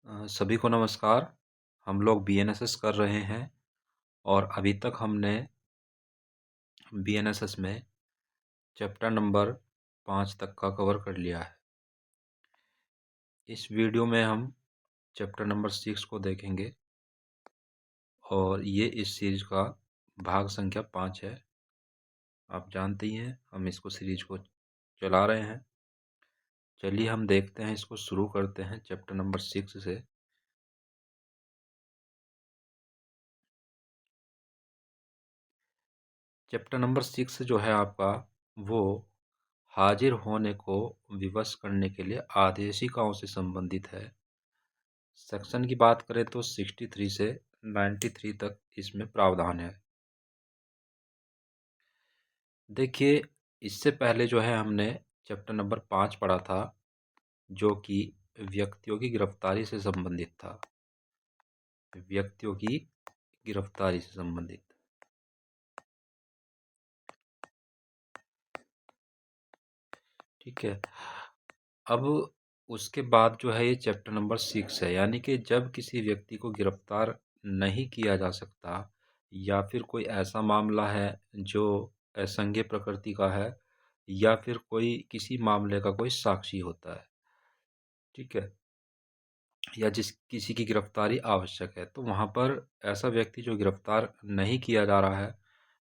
सभी को नमस्कार। हम लोग बीएनएसएस कर रहे हैं और अभी तक हमने बीएनएसएस में चैप्टर नंबर 5 तक का कवर कर लिया है। इस वीडियो में हम चैप्टर नंबर 6 को देखेंगे और ये इस सीरीज का भाग संख्या 5 है। आप जानते ही हैं हम इसको सीरीज को चला रहे हैं। चलिए हम देखते हैं, इसको शुरू करते हैं चैप्टर नंबर 6 से। चैप्टर नंबर 6 जो है आपका, वो हाजिर होने को विवश करने के लिए आदेशिकाओं से संबंधित है। सेक्शन की बात करें तो 63 से 93 तक इसमें प्रावधान है। देखिए, इससे पहले जो है हमने चैप्टर नंबर 5 पढ़ा था, जो कि व्यक्तियों की गिरफ्तारी से संबंधित था। व्यक्तियों की गिरफ्तारी से संबंधित, ठीक है। अब उसके बाद जो है ये चैप्टर नंबर 6 है, यानी कि जब किसी व्यक्ति को गिरफ्तार नहीं किया जा सकता या फिर कोई ऐसा मामला है जो असंज्ञेय प्रकृति का है या फिर कोई किसी मामले का कोई साक्षी होता है, ठीक है, या जिस किसी की गिरफ्तारी आवश्यक है, तो वहाँ पर ऐसा व्यक्ति जो गिरफ्तार नहीं किया जा रहा है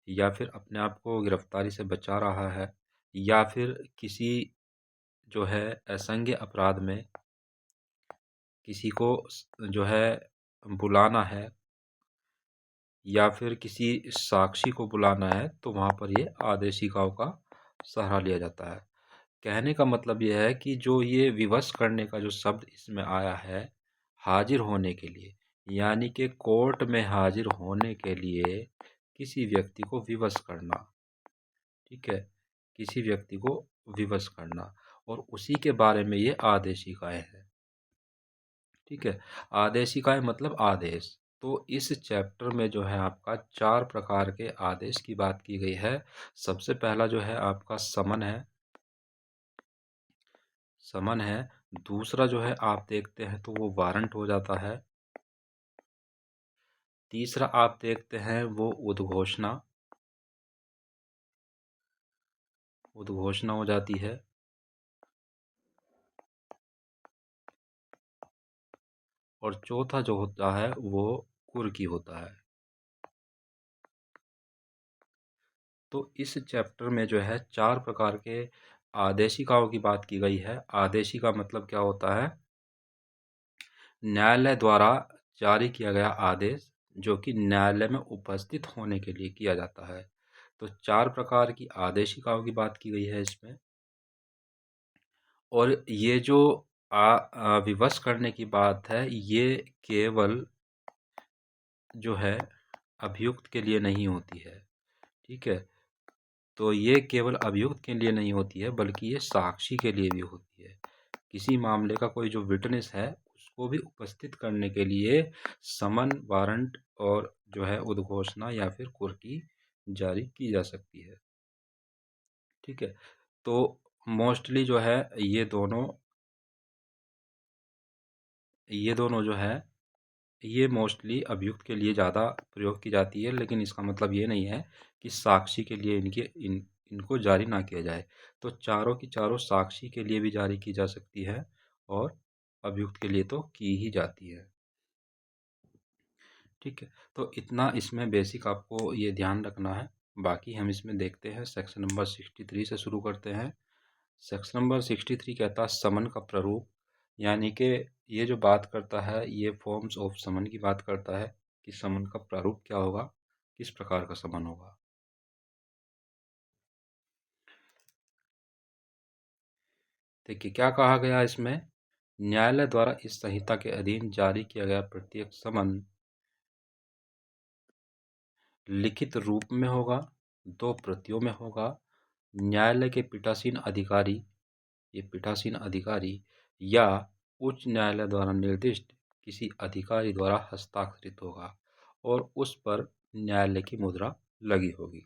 या फिर अपने आप को गिरफ्तारी से बचा रहा है या फिर किसी जो है असंज्ञेय अपराध में किसी को जो है बुलाना है या फिर किसी साक्षी को बुलाना है, तो वहाँ पर ये आदेशिकाओं का सहारा लिया जाता है। कहने का मतलब यह है कि जो ये विवश करने का जो शब्द इसमें आया है, हाजिर होने के लिए, यानी कि कोर्ट में हाजिर होने के लिए किसी व्यक्ति को विवश करना, ठीक है, किसी व्यक्ति को विवश करना, और उसी के बारे में ये आदेशिकाएं हैं, ठीक है। आदेशिकाएं मतलब आदेश। तो इस चैप्टर में जो है आपका 4 प्रकार के आदेश की बात की गई है। सबसे पहला जो है आपका समन है, समन है। दूसरा जो है आप देखते हैं तो वो वारंट हो जाता है। तीसरा आप देखते हैं वो उद्घोषणा, उद्घोषणा हो जाती है। और चौथा जो होता है वो कुर्की होता है। तो इस चैप्टर में जो है 4 प्रकार के आदेशिकाओं की बात की गई है। आदेशिका मतलब क्या होता है? न्यायालय द्वारा जारी किया गया आदेश, जो कि न्यायालय में उपस्थित होने के लिए किया जाता है। तो 4 प्रकार की आदेशिकाओं की बात की गई है इसमें। और ये जो विवश करने की बात है, ये केवल जो है अभियुक्त के लिए नहीं होती है, ठीक है। तो ये केवल अभियुक्त के लिए नहीं होती है, बल्कि ये साक्षी के लिए भी होती है। किसी मामले का कोई जो विटनेस है, उसको भी उपस्थित करने के लिए समन, वारंट और जो है उद्घोषणा या फिर कुर्की जारी की जा सकती है, ठीक है। तो मोस्टली जो है ये दोनों जो है ये मोस्टली अभियुक्त के लिए ज़्यादा प्रयोग की जाती है, लेकिन इसका मतलब ये नहीं है कि साक्षी के लिए इनको जारी ना किया जाए। तो चारों की चारों साक्षी के लिए भी जारी की जा सकती है और अभियुक्त के लिए तो की ही जाती है, ठीक है। तो इतना इसमें बेसिक आपको ये ध्यान रखना है। बाकी हम इसमें देखते हैं, सेक्शन नंबर 63 से शुरू करते हैं। सेक्शन नंबर 63 कहता है समन का प्रारूप, यानी कि ये जो बात करता है ये फॉर्म्स ऑफ समन की बात करता है कि समन का प्रारूप क्या होगा, किस प्रकार का समन होगा। देखिए क्या कहा गया इसमें, न्यायालय द्वारा इस संहिता के अधीन जारी किया गया प्रत्येक समन लिखित रूप में होगा, 2 प्रतियों में होगा, न्यायालय के पीठासीन अधिकारी, ये पीठासीन अधिकारी या उच्च न्यायालय द्वारा निर्दिष्ट किसी अधिकारी द्वारा हस्ताक्षरित होगा और उस पर न्यायालय की मुद्रा लगी होगी,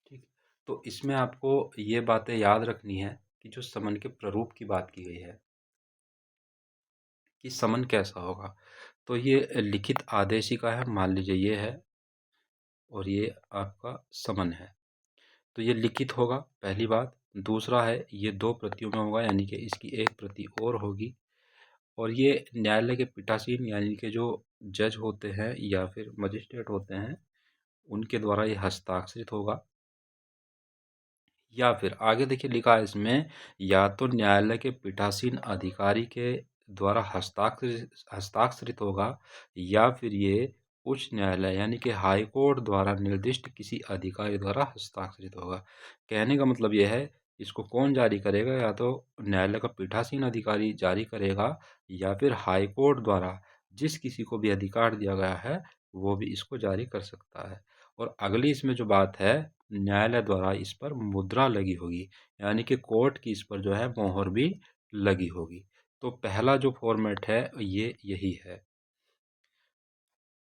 ठीक। तो इसमें आपको ये बातें याद रखनी है कि जो समन के प्रारूप की बात की गई है, कि समन कैसा होगा। तो ये लिखित आदेशिका है, मान लीजिए ये है और ये आपका समन है। तो ये लिखित होगा पहली बात। दूसरा है ये 2 प्रतियों में होगा, यानी कि इसकी एक प्रति और होगी। और ये न्यायालय के पीठासीन यानी कि जो जज होते हैं या फिर मजिस्ट्रेट होते हैं, उनके द्वारा ये हस्ताक्षरित होगा। या फिर आगे देखिए लिखा है इसमें, या तो न्यायालय के पीठासीन अधिकारी के द्वारा हस्ताक्षरित होगा, या फिर ये उच्च न्यायालय यानी कि हाई कोर्ट द्वारा निर्दिष्ट किसी अधिकारी द्वारा हस्ताक्षरित होगा। कहने का मतलब यह है, इसको कौन जारी करेगा, या तो न्यायालय का पीठासीन अधिकारी जारी करेगा, या फिर हाई कोर्ट द्वारा जिस किसी को भी अधिकार दिया गया है वो भी इसको जारी कर सकता है। और अगली इसमें जो बात है, न्यायालय द्वारा इस पर मुद्रा लगी होगी, यानी कि कोर्ट की इस पर जो है मोहर भी लगी होगी। तो पहला जो फॉर्मेट है ये यही है।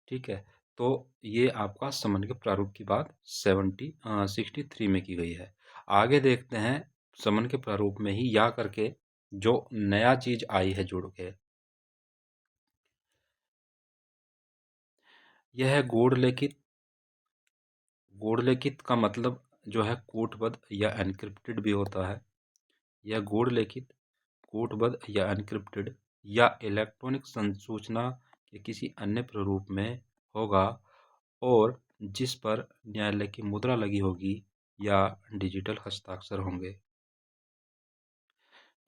ठीक है। तो ये आपका समन के प्रारूप की बात 63 में की गई है। आगे देखते हैं समन के प्रारूप में ही या करके जो नया चीज आई है जुड़ के, यह है गूढ़ लिखित। गूढ़ लिखित का मतलब जो है कूटबद्ध या एनक्रिप्टेड भी होता है। यह गूढ़ लिखित, कूटबद्ध या एन्क्रिप्टेड या इलेक्ट्रॉनिक संसूचना के किसी अन्य प्रारूप में होगा, और जिस पर न्यायालय की मुद्रा लगी होगी या डिजिटल हस्ताक्षर होंगे।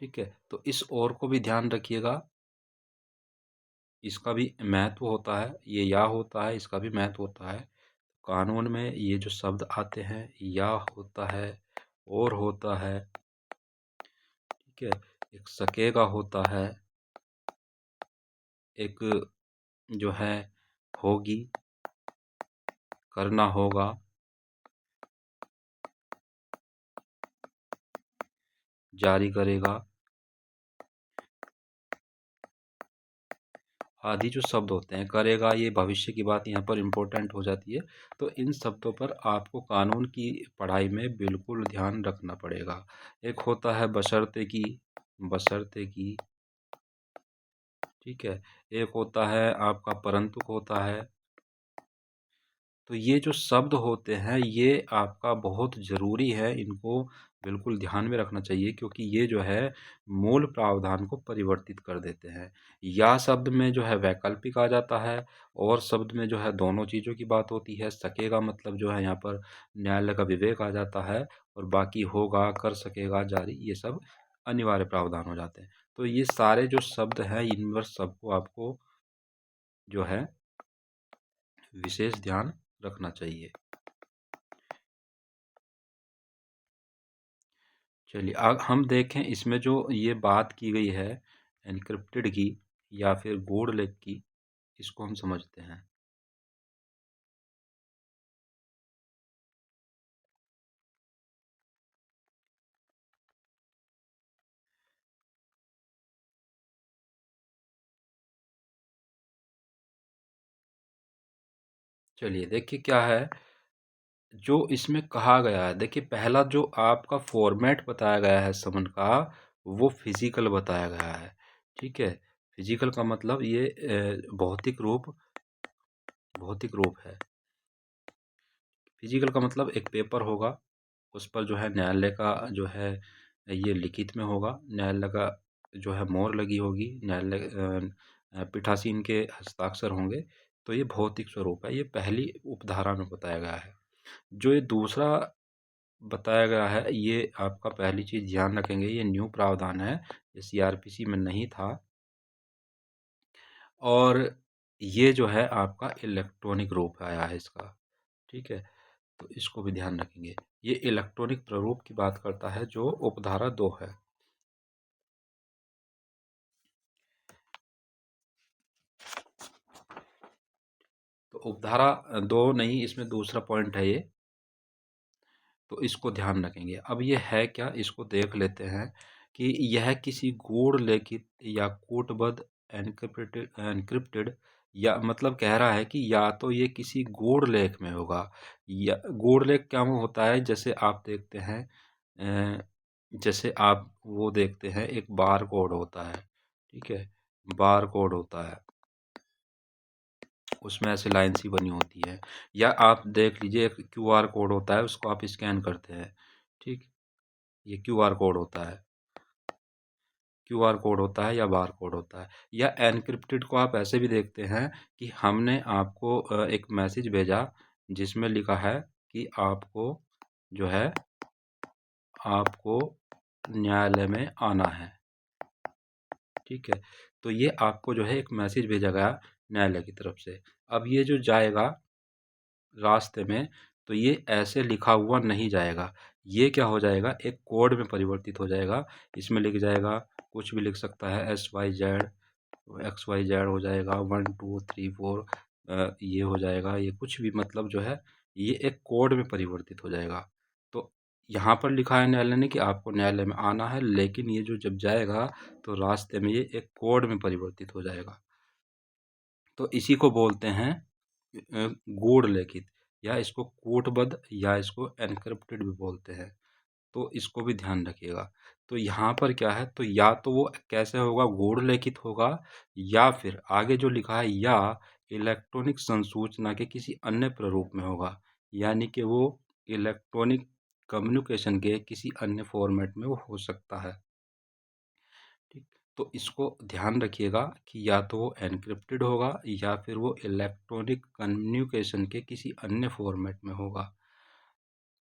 ठीक है। तो इस और को भी ध्यान रखिएगा, इसका भी महत्व होता है। ये या होता है, इसका भी महत्व होता है। कानून में ये जो शब्द आते हैं, या होता है, और होता है, ठीक है, एक सकेगा होता है, एक जो है होगी, करना होगा, जारी करेगा, आदि जो शब्द होते हैं, करेगा ये भविष्य की बात यहाँ पर इम्पोर्टेंट हो जाती है। तो इन शब्दों पर आपको कानून की पढ़ाई में बिल्कुल ध्यान रखना पड़ेगा। एक होता है बशर्ते की, बशर्ते की, ठीक है। एक होता है आपका परंतु होता है। तो ये जो शब्द होते हैं ये आपका बहुत ज़रूरी है, इनको बिल्कुल ध्यान में रखना चाहिए, क्योंकि ये जो है मूल प्रावधान को परिवर्तित कर देते हैं। या शब्द में जो है वैकल्पिक आ जाता है, और शब्द में जो है दोनों चीज़ों की बात होती है। सकेगा मतलब जो है यहाँ पर न्यायालय का विवेक आ जाता है, और बाकी होगा, कर सकेगा, जारी, ये सब अनिवार्य प्रावधान हो जाते हैं। तो ये सारे जो शब्द हैं इन पर सबको आपको जो है विशेष ध्यान रखना चाहिए। चलिए अब हम देखें इसमें जो ये बात की गई है एन्क्रिप्टेड की या फिर गूढ़ लिख की, इसको हम समझते हैं। चलिए देखिए क्या है जो इसमें कहा गया है। देखिए पहला जो आपका फॉर्मेट बताया गया है समन का, वो फिजिकल बताया गया है। ठीक है। फिजिकल का मतलब ये भौतिक रूप, भौतिक रूप है। फिजिकल का मतलब एक पेपर होगा, उस पर जो है न्यायालय का जो है ये लिखित में होगा, न्यायालय का जो है मोहर लगी होगी, न्यायालय पीठासीन के हस्ताक्षर होंगे। तो ये भौतिक स्वरूप है, ये पहली उपधारा में बताया गया है। जो ये दूसरा बताया गया है, ये आपका पहली चीज़ ध्यान रखेंगे, ये न्यू प्रावधान है, ये सीआरपीसी में नहीं था। और ये जो है आपका इलेक्ट्रॉनिक रूप आया है इसका। ठीक है। तो इसको भी ध्यान रखेंगे, ये इलेक्ट्रॉनिक प्रारूप की बात करता है जो उपधारा 2 है। तो उपधारा 2 नहीं, इसमें दूसरा पॉइंट है ये, तो इसको ध्यान रखेंगे। अब ये है क्या, इसको देख लेते हैं कि यह किसी गूढ़ लिखित या कूटबद्ध एन्क्रिप्टेड एन्क्रिप्टेड, या मतलब कह रहा है कि या तो ये किसी गूढ़ लेख में होगा, या गूढ़ लेख क्या होता है, जैसे आप देखते हैं जैसे आप वो देखते हैं एक बार कोड होता है। ठीक है। बार कोड होता है, उसमें ऐसे लाइन सी बनी होती है। या आप देख लीजिए एक क्यूआर कोड होता है, उसको आप स्कैन करते हैं, ठीक, ये क्यूआर कोड होता है, क्यूआर कोड होता है या बार कोड होता है। या एनक्रिप्टेड को आप ऐसे भी देखते हैं कि हमने आपको एक मैसेज भेजा जिसमें लिखा है कि आपको जो है आपको न्यायालय में आना है, ठीक है। तो ये आपको जो है एक मैसेज भेजा गया न्यायालय की तरफ से। अब ये जो जाएगा रास्ते में, तो ये ऐसे लिखा हुआ नहीं जाएगा, ये क्या हो जाएगा, एक कोड में परिवर्तित हो जाएगा। इसमें लिख जाएगा, कुछ भी लिख सकता है, SYZ, XYZ हो जाएगा, 1 2 3 4, ये हो जाएगा, ये कुछ भी मतलब जो है ये एक कोड में परिवर्तित हो जाएगा। तो यहाँ पर लिखा है न्यायालय ने कि आपको न्यायालय में आना है, लेकिन ये जो जब जाएगा तो रास्ते में ये एक कोड में परिवर्तित हो जाएगा। तो इसी को बोलते हैं गूढ़ लेखित, या इसको कूटबद्ध, या इसको एनक्रिप्टेड भी बोलते हैं। तो इसको भी ध्यान रखिएगा। तो यहाँ पर क्या है, तो या तो वो कैसे होगा, गूढ़ लेखित होगा, या फिर आगे जो लिखा है या इलेक्ट्रॉनिक संसूचना के किसी अन्य प्रारूप में होगा, यानी कि वो इलेक्ट्रॉनिक कम्युनिकेशन के किसी अन्य फॉर्मेट में वो हो सकता है, ठीक। तो इसको ध्यान रखिएगा कि या तो वो एनक्रिप्टेड होगा या फिर वो इलेक्ट्रॉनिक कम्युनिकेशन के किसी अन्य फॉर्मेट में होगा।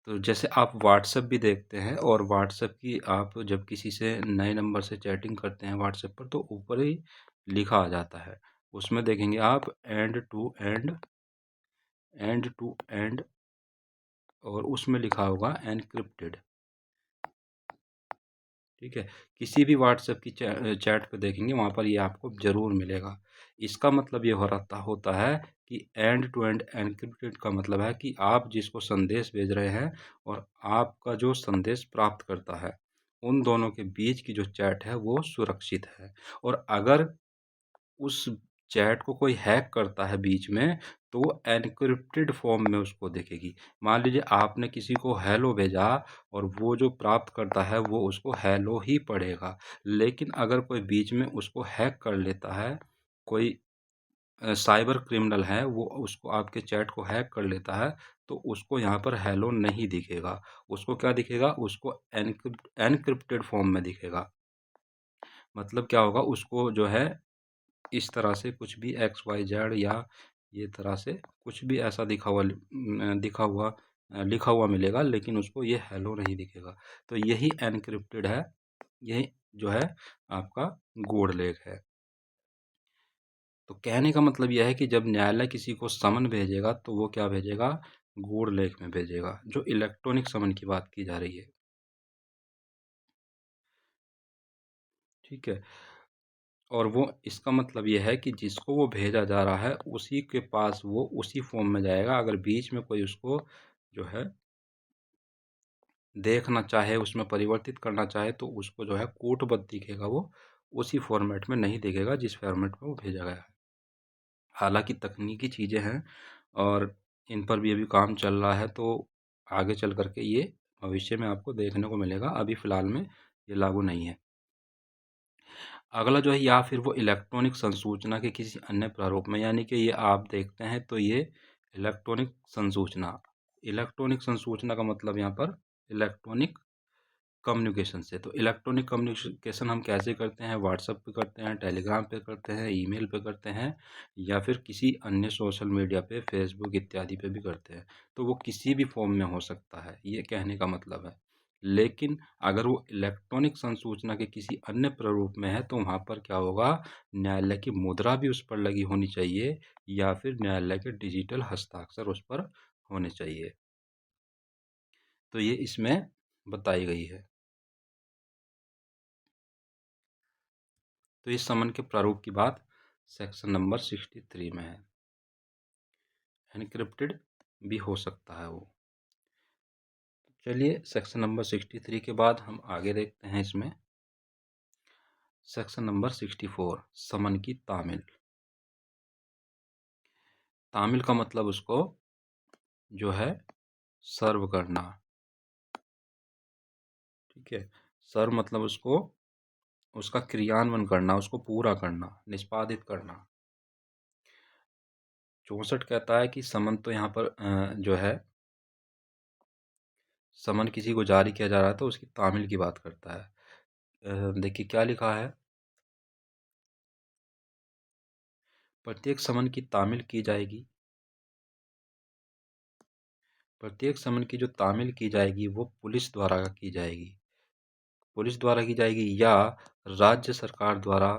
तो जैसे आप व्हाट्सएप भी देखते हैं, और व्हाट्सएप की आप जब किसी से नए नंबर से चैटिंग करते हैं व्हाट्सएप पर, तो ऊपर ही लिखा आ जाता है, उसमें देखेंगे आप end to end, end to end, और उसमें लिखा होगा एनक्रिप्टेड, ठीक है। किसी भी व्हाट्सएप की चैट पे देखेंगे वहाँ पर ये आपको ज़रूर मिलेगा। इसका मतलब ये हो रहता होता है कि एंड टू एंड एन्क्रिप्टेड का मतलब है कि आप जिसको संदेश भेज रहे हैं और आपका जो संदेश प्राप्त करता है, उन दोनों के बीच की जो चैट है वो सुरक्षित है। और अगर उस चैट को कोई हैक करता है बीच में, तो वो एन्क्रिप्टेड फॉर्म में उसको दिखेगी। मान लीजिए आपने किसी को हेलो भेजा, और वो जो प्राप्त करता है वो उसको हेलो ही पढ़ेगा। लेकिन अगर कोई बीच में उसको हैक कर लेता है, कोई साइबर क्रिमिनल है, वो उसको आपके चैट को हैक कर लेता है, तो उसको यहाँ पर हेलो नहीं दिखेगा। उसको क्या दिखेगा, उसको एन्क्रिप्टेड फॉर्म में दिखेगा। मतलब क्या होगा, उसको जो है इस तरह से कुछ भी XYZ, या ये तरह से कुछ भी ऐसा लिखा हुआ मिलेगा, लेकिन उसको ये हेलो नहीं दिखेगा। तो यही एनक्रिप्टेड है, यही जो है आपका गूढ़ लेख है। तो कहने का मतलब यह है कि जब न्यायालय किसी को समन भेजेगा तो वो क्या भेजेगा, गूढ़ लेख में भेजेगा, जो इलेक्ट्रॉनिक समन की बात की जा रही है, ठीक है। और वो इसका मतलब ये है कि जिसको वो भेजा जा रहा है उसी के पास वो उसी फॉर्म में जाएगा। अगर बीच में कोई उसको जो है देखना चाहे, उसमें परिवर्तित करना चाहे, तो उसको जो है कूटबद्ध दिखेगा, वो उसी फॉर्मेट में नहीं दिखेगा जिस फॉर्मेट में वो भेजा गया है। हालांकि तकनीकी चीज़ें हैं, और इन पर भी अभी काम चल रहा है, तो आगे चल करके ये भविष्य में आपको देखने को मिलेगा, अभी फ़िलहाल में ये लागू नहीं है। अगला जो है, या फिर वो इलेक्ट्रॉनिक संसूचना के किसी अन्य प्रारूप में, यानी कि ये आप देखते हैं तो ये इलेक्ट्रॉनिक संसूचना का मतलब यहाँ पर इलेक्ट्रॉनिक कम्युनिकेशन से। तो इलेक्ट्रॉनिक कम्युनिकेशन हम कैसे करते हैं, व्हाट्सएप पे करते हैं, टेलीग्राम पे करते हैं, ईमेल पे करते हैं, या फिर किसी अन्य सोशल मीडिया पे, फेसबुक इत्यादि पे भी करते हैं। तो वो किसी भी फॉर्म में हो सकता है, ये कहने का मतलब है। लेकिन अगर वो इलेक्ट्रॉनिक संसूचना के किसी अन्य प्रारूप में है, तो वहाँ पर क्या होगा, न्यायालय की मुद्रा भी उस पर लगी होनी चाहिए, या फिर न्यायालय के डिजिटल हस्ताक्षर उस पर होने चाहिए। तो ये इसमें बताई गई है। तो इस समन के प्रारूप की बात सेक्शन नंबर 63 में है। एनक्रिप्टेड भी हो सकता है वो। चलिए सेक्शन नंबर 63 के बाद हम आगे देखते हैं इसमें सेक्शन नंबर 64, समन की तामील। तामील का मतलब उसको जो है सर्व करना, ठीक है। सर्व मतलब उसको उसका क्रियान्वयन करना, उसको पूरा करना, निष्पादित करना। 64 कहता है कि समन तो यहाँ पर जो है समन किसी को जारी किया जा रहा है तो उसकी तामील की बात करता है। देखिए क्या लिखा है, प्रत्येक समन की तामील की जाएगी। प्रत्येक समन की जो तामील की जाएगी वो पुलिस द्वारा की जाएगी। पुलिस द्वारा की जाएगी या राज्य सरकार द्वारा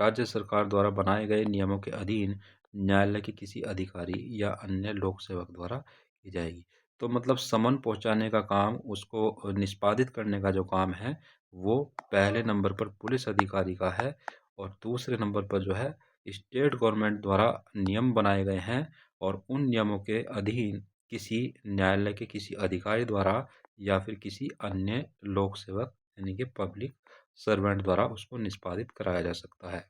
राज्य सरकार द्वारा बनाए गए नियमों के अधीन न्यायालय के किसी अधिकारी या अन्य लोक सेवक द्वारा की जाएगी। तो मतलब समन पहुंचाने का काम, उसको निष्पादित करने का जो काम है वो पहले नंबर पर पुलिस अधिकारी का है, और दूसरे नंबर पर जो है स्टेट गवर्नमेंट द्वारा नियम बनाए गए हैं और उन नियमों के अधीन किसी न्यायालय के किसी अधिकारी द्वारा या फिर किसी अन्य लोक सेवक यानी कि पब्लिक सर्वेंट द्वारा उसको निष्पादित कराया जा सकता है।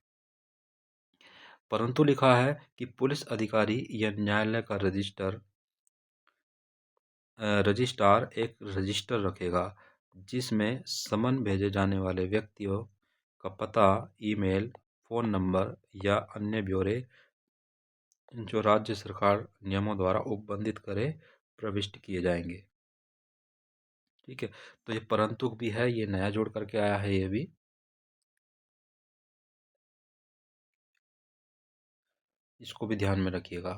परंतु लिखा है कि पुलिस अधिकारी या न्यायालय का रजिस्ट्रार एक रजिस्टर रखेगा जिसमें समन भेजे जाने वाले व्यक्तियों का पता, ईमेल, फोन नंबर या अन्य ब्यौरे जो राज्य सरकार नियमों द्वारा उपबंधित करे प्रविष्ट किए जाएंगे। ठीक है, तो ये परंतु भी है, ये नया जोड़ करके आया है, ये भी इसको भी ध्यान में रखिएगा।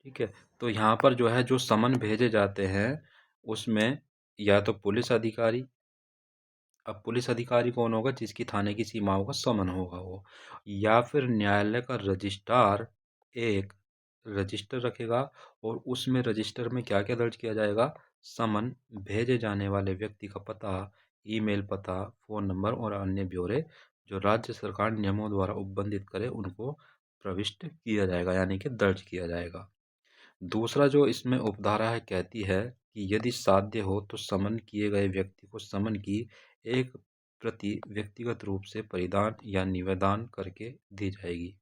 ठीक है, तो यहाँ पर जो है जो समन भेजे जाते हैं उसमें या तो पुलिस अधिकारी, अब पुलिस अधिकारी कौन होगा, जिसकी थाने की सीमाओं का समन होगा वो, या फिर न्यायालय का रजिस्ट्रार एक रजिस्टर रखेगा और उसमें रजिस्टर में क्या क्या दर्ज किया जाएगा, समन भेजे जाने वाले व्यक्ति का पता, ईमेल पता, फोन नंबर और अन्य ब्यौरे जो राज्य सरकार नियमों द्वारा उपबंधित करे उनको प्रविष्ट किया जाएगा यानी कि दर्ज किया जाएगा। दूसरा जो इसमें उपधारा है कहती है कि यदि साध्य हो तो समन किए गए व्यक्ति को समन की एक प्रति व्यक्तिगत रूप से परिधान या निवेदन करके दी जाएगी।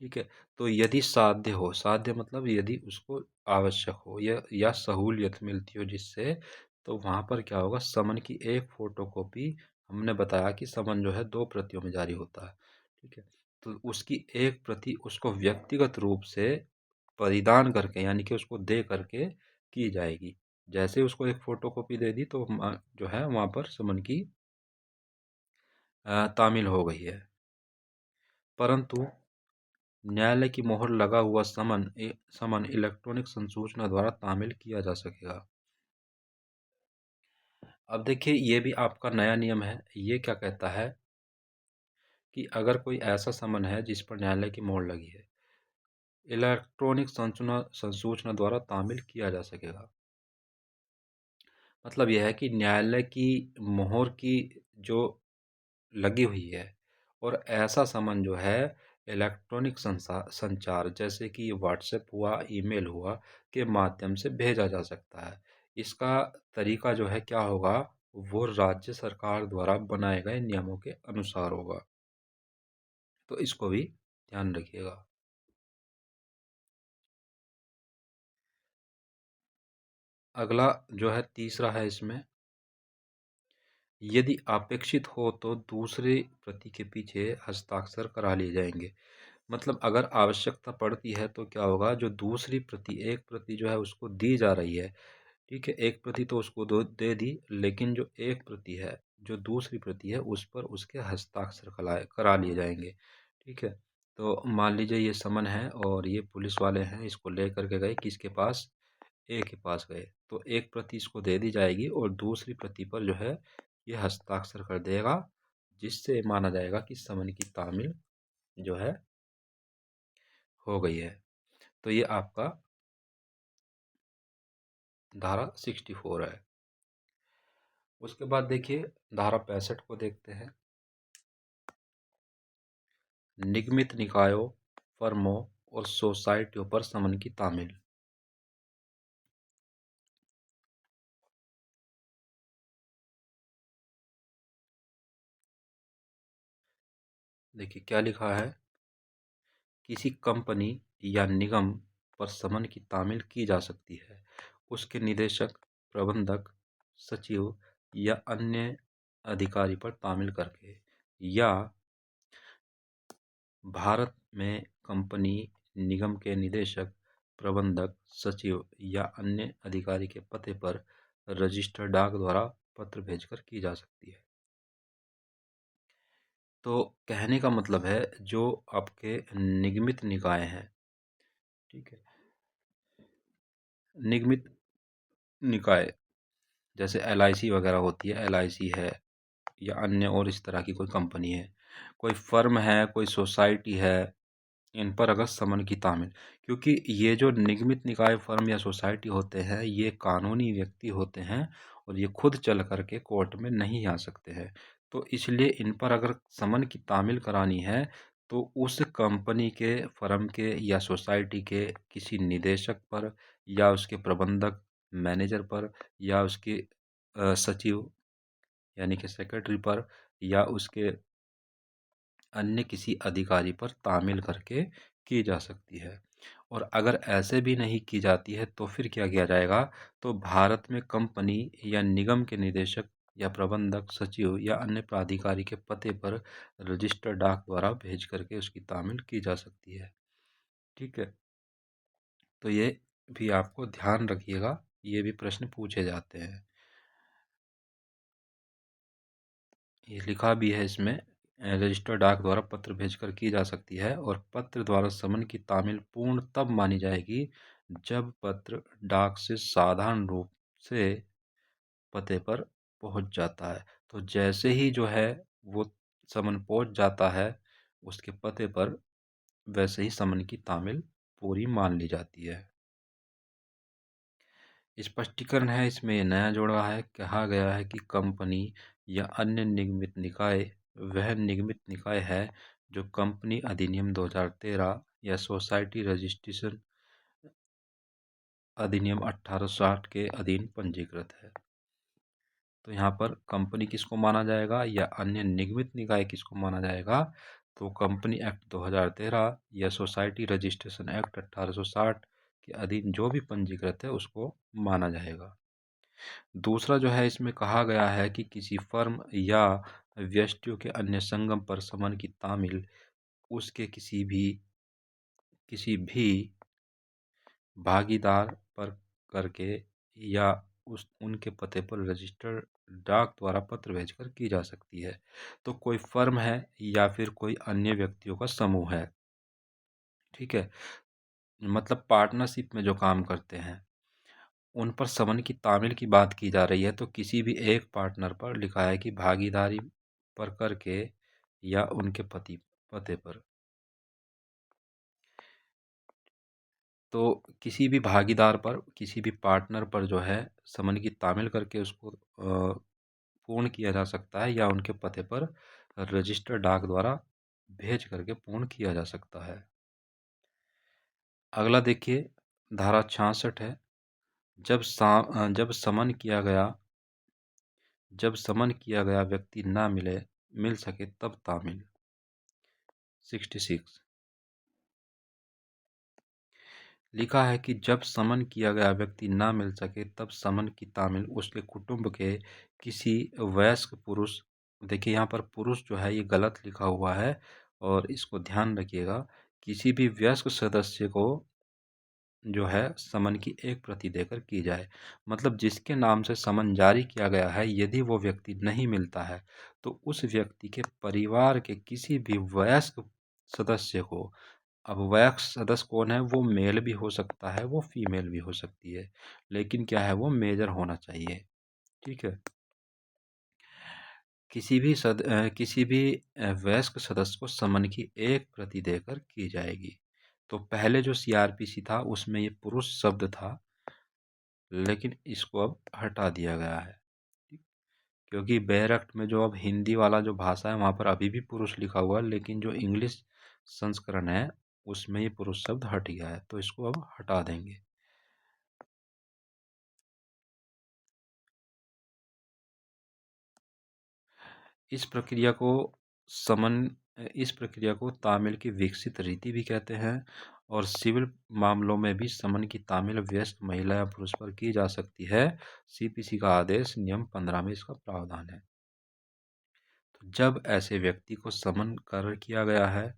ठीक है, तो यदि साध्य हो, साध्य मतलब यदि उसको आवश्यक हो या सहूलियत मिलती हो जिससे, तो वहां पर क्या होगा, समन की एक फोटोकॉपी, हमने बताया कि समन जो है 2 प्रतियों में जारी होता है। ठीक है, तो उसकी एक प्रति उसको व्यक्तिगत रूप से परिधान करके यानी कि उसको दे करके की जाएगी। जैसे उसको एक फोटोकॉपी दे दी तो जो है वहां पर समन की तामील हो गई है। परंतु न्यायालय की मोहर लगा हुआ समन इलेक्ट्रॉनिक संसूचना द्वारा तामील किया जा सकेगा। अब देखिए ये भी आपका नया नियम है। ये क्या कहता है कि अगर कोई ऐसा समन है जिस पर न्यायालय की मोहर लगी है, इलेक्ट्रॉनिक संसूचना संसूचना द्वारा तामील किया जा सकेगा। मतलब यह है कि न्यायालय की मोहर की जो लगी हुई है और ऐसा समन जो है इलेक्ट्रॉनिक संचार जैसे कि व्हाट्सएप हुआ, ईमेल हुआ के माध्यम से भेजा जा सकता है। इसका तरीका जो है क्या होगा, वो राज्य सरकार द्वारा बनाए गए नियमों के अनुसार होगा। तो इसको भी ध्यान रखिएगा। अगला जो है तीसरा है इसमें, यदि अपेक्षित हो तो दूसरे प्रति के पीछे हस्ताक्षर करा लिए जाएंगे। मतलब अगर आवश्यकता पड़ती है तो क्या होगा, जो दूसरी प्रति एक प्रति जो है उसको दी जा रही है, ठीक है, एक प्रति तो उसको दे दी, लेकिन जो एक प्रति है, जो दूसरी प्रति है उस पर उसके हस्ताक्षर करा लिए जाएंगे। ठीक है, तो मान लीजिए ये समन है और ये पुलिस वाले हैं, इसको ले करके गए किसके पास, ए के पास गए, तो एक प्रति इसको दे दी जाएगी और दूसरी प्रति पर जो है ये हस्ताक्षर कर देगा, जिससे माना जाएगा कि समन की तामील जो है हो गई है। तो ये आपका धारा 64 है। उसके बाद देखिए धारा 65 को देखते हैं, निगमित निकायों, फर्मों और सोसाइटियों पर समन की तामील। देखिए क्या लिखा है, किसी कंपनी या निगम पर समन की तामील की जा सकती है। उसके निदेशक, प्रबंधक, सचिव या अन्य अधिकारी पर तामील करके, या भारत में कंपनी निगम के निदेशक, प्रबंधक, सचिव या अन्य अधिकारी के पते पर रजिस्टर्ड डाक द्वारा पत्र भेजकर की जा सकती है। तो कहने का मतलब है जो आपके निगमित निकाय हैं, ठीक है, निगमित निकाय जैसे एलआईसी वगैरह होती है, एलआईसी है या अन्य और इस तरह की कोई कंपनी है, कोई फर्म है, कोई सोसाइटी है, इन पर अगर समन की तामील, क्योंकि ये जो निगमित निकाय फर्म या सोसाइटी होते हैं ये कानूनी व्यक्ति होते हैं और ये खुद चल करके कोर्ट में नहीं आ सकते हैं, तो इसलिए इन पर अगर समन की तामील करानी है तो उस कंपनी के, फर्म के या सोसाइटी के किसी निदेशक पर या उसके प्रबंधक, मैनेजर पर या उसके सचिव यानी कि सेक्रेटरी पर या उसके अन्य किसी अधिकारी पर तामील करके की जा सकती है। और अगर ऐसे भी नहीं की जाती है तो फिर क्या किया जाएगा, तो भारत में कंपनी या निगम के निदेशक या प्रबंधक, सचिव या अन्य प्राधिकारी के पते पर रजिस्टर डाक द्वारा भेज करके उसकी तामील की जा सकती है। ठीक है, तो ये भी आपको ध्यान रखिएगा, ये भी प्रश्न पूछे जाते हैं। ये लिखा भी है इसमें, रजिस्टर डाक द्वारा पत्र भेजकर की जा सकती है और पत्र द्वारा समन की तामील पूर्ण तब मानी जाएगी जब पत्र डाक से साधारण रूप से पते पर पहुंच जाता है। तो जैसे ही जो है वो समन पहुंच जाता है उसके पते पर, वैसे ही समन की तामील पूरी मान ली जाती है। स्पष्टीकरण है इसमें, ये नया जोड़ा है, कहा गया है कि कंपनी या अन्य निगमित निकाय वह निगमित निकाय है जो कंपनी अधिनियम 2013 या सोसाइटी रजिस्ट्रेशन अधिनियम 1860 के अधीन पंजीकृत है। तो यहाँ पर कंपनी किसको माना जाएगा या अन्य निगमित निकाय किसको माना जाएगा, तो कंपनी एक्ट 2013 या सोसाइटी रजिस्ट्रेशन एक्ट 1860 के अधीन जो भी पंजीकृत है उसको माना जाएगा। दूसरा जो है इसमें कहा गया है कि किसी फर्म या व्यष्टियों के अन्य संगम पर समन की तामील उसके किसी भी भागीदार पर करके या उनके पते पर रजिस्टर्ड डाक द्वारा पत्र भेजकर की जा सकती है। तो कोई फर्म है या फिर कोई अन्य व्यक्तियों का समूह है, ठीक है, मतलब पार्टनरशिप में जो काम करते हैं, उन पर समन की तामील की बात की जा रही है। तो किसी भी एक पार्टनर पर लिखा है कि भागीदारी पर करके या उनके पते पर, तो किसी भी भागीदार पर, किसी भी पार्टनर पर जो है समन की तामील करके उसको पूर्ण किया जा सकता है या उनके पते पर रजिस्टर डाक द्वारा भेज करके पूर्ण किया जा सकता है। अगला देखिए, धारा 66 है, जब समन किया गया व्यक्ति ना मिल सके तब तामील। 66 लिखा है कि जब समन किया गया व्यक्ति ना मिल सके तब समन की तामील उसके कुटुंब के किसी वयस्क पुरुष, देखिए यहाँ पर पुरुष जो है ये गलत लिखा हुआ है और इसको ध्यान रखिएगा, किसी भी वयस्क सदस्य को जो है समन की एक प्रति देकर की जाए। मतलब जिसके नाम से समन जारी किया गया है यदि वो व्यक्ति नहीं मिलता है तो उस व्यक्ति के परिवार के किसी भी वयस्क सदस्य को, अब वयस्क सदस्य कौन है, वो मेल भी हो सकता है, वो फीमेल भी हो सकती है, लेकिन क्या है वो मेजर होना चाहिए। ठीक है, किसी भी वयस्क सदस्य को समन की एक प्रति देकर की जाएगी। तो पहले जो सीआरपीसी था उसमें ये पुरुष शब्द था, लेकिन इसको अब हटा दिया गया है, क्योंकि बैरक्ट में जो अब हिंदी वाला जो भाषा है वहाँ पर अभी भी पुरुष लिखा हुआ है, लेकिन जो इंग्लिश संस्करण है उसमें ये पुरुष शब्द हट गया है, तो इसको अब हटा देंगे। इस प्रक्रिया को समन इस प्रक्रिया को तामील की विकसित रीति भी कहते हैं और सिविल मामलों में भी समन की तामील वयस्क महिला या पुरुष पर की जा सकती है। सीपीसी का आदेश नियम 15 में इसका प्रावधान है। तो जब ऐसे व्यक्ति को समन कर किया गया है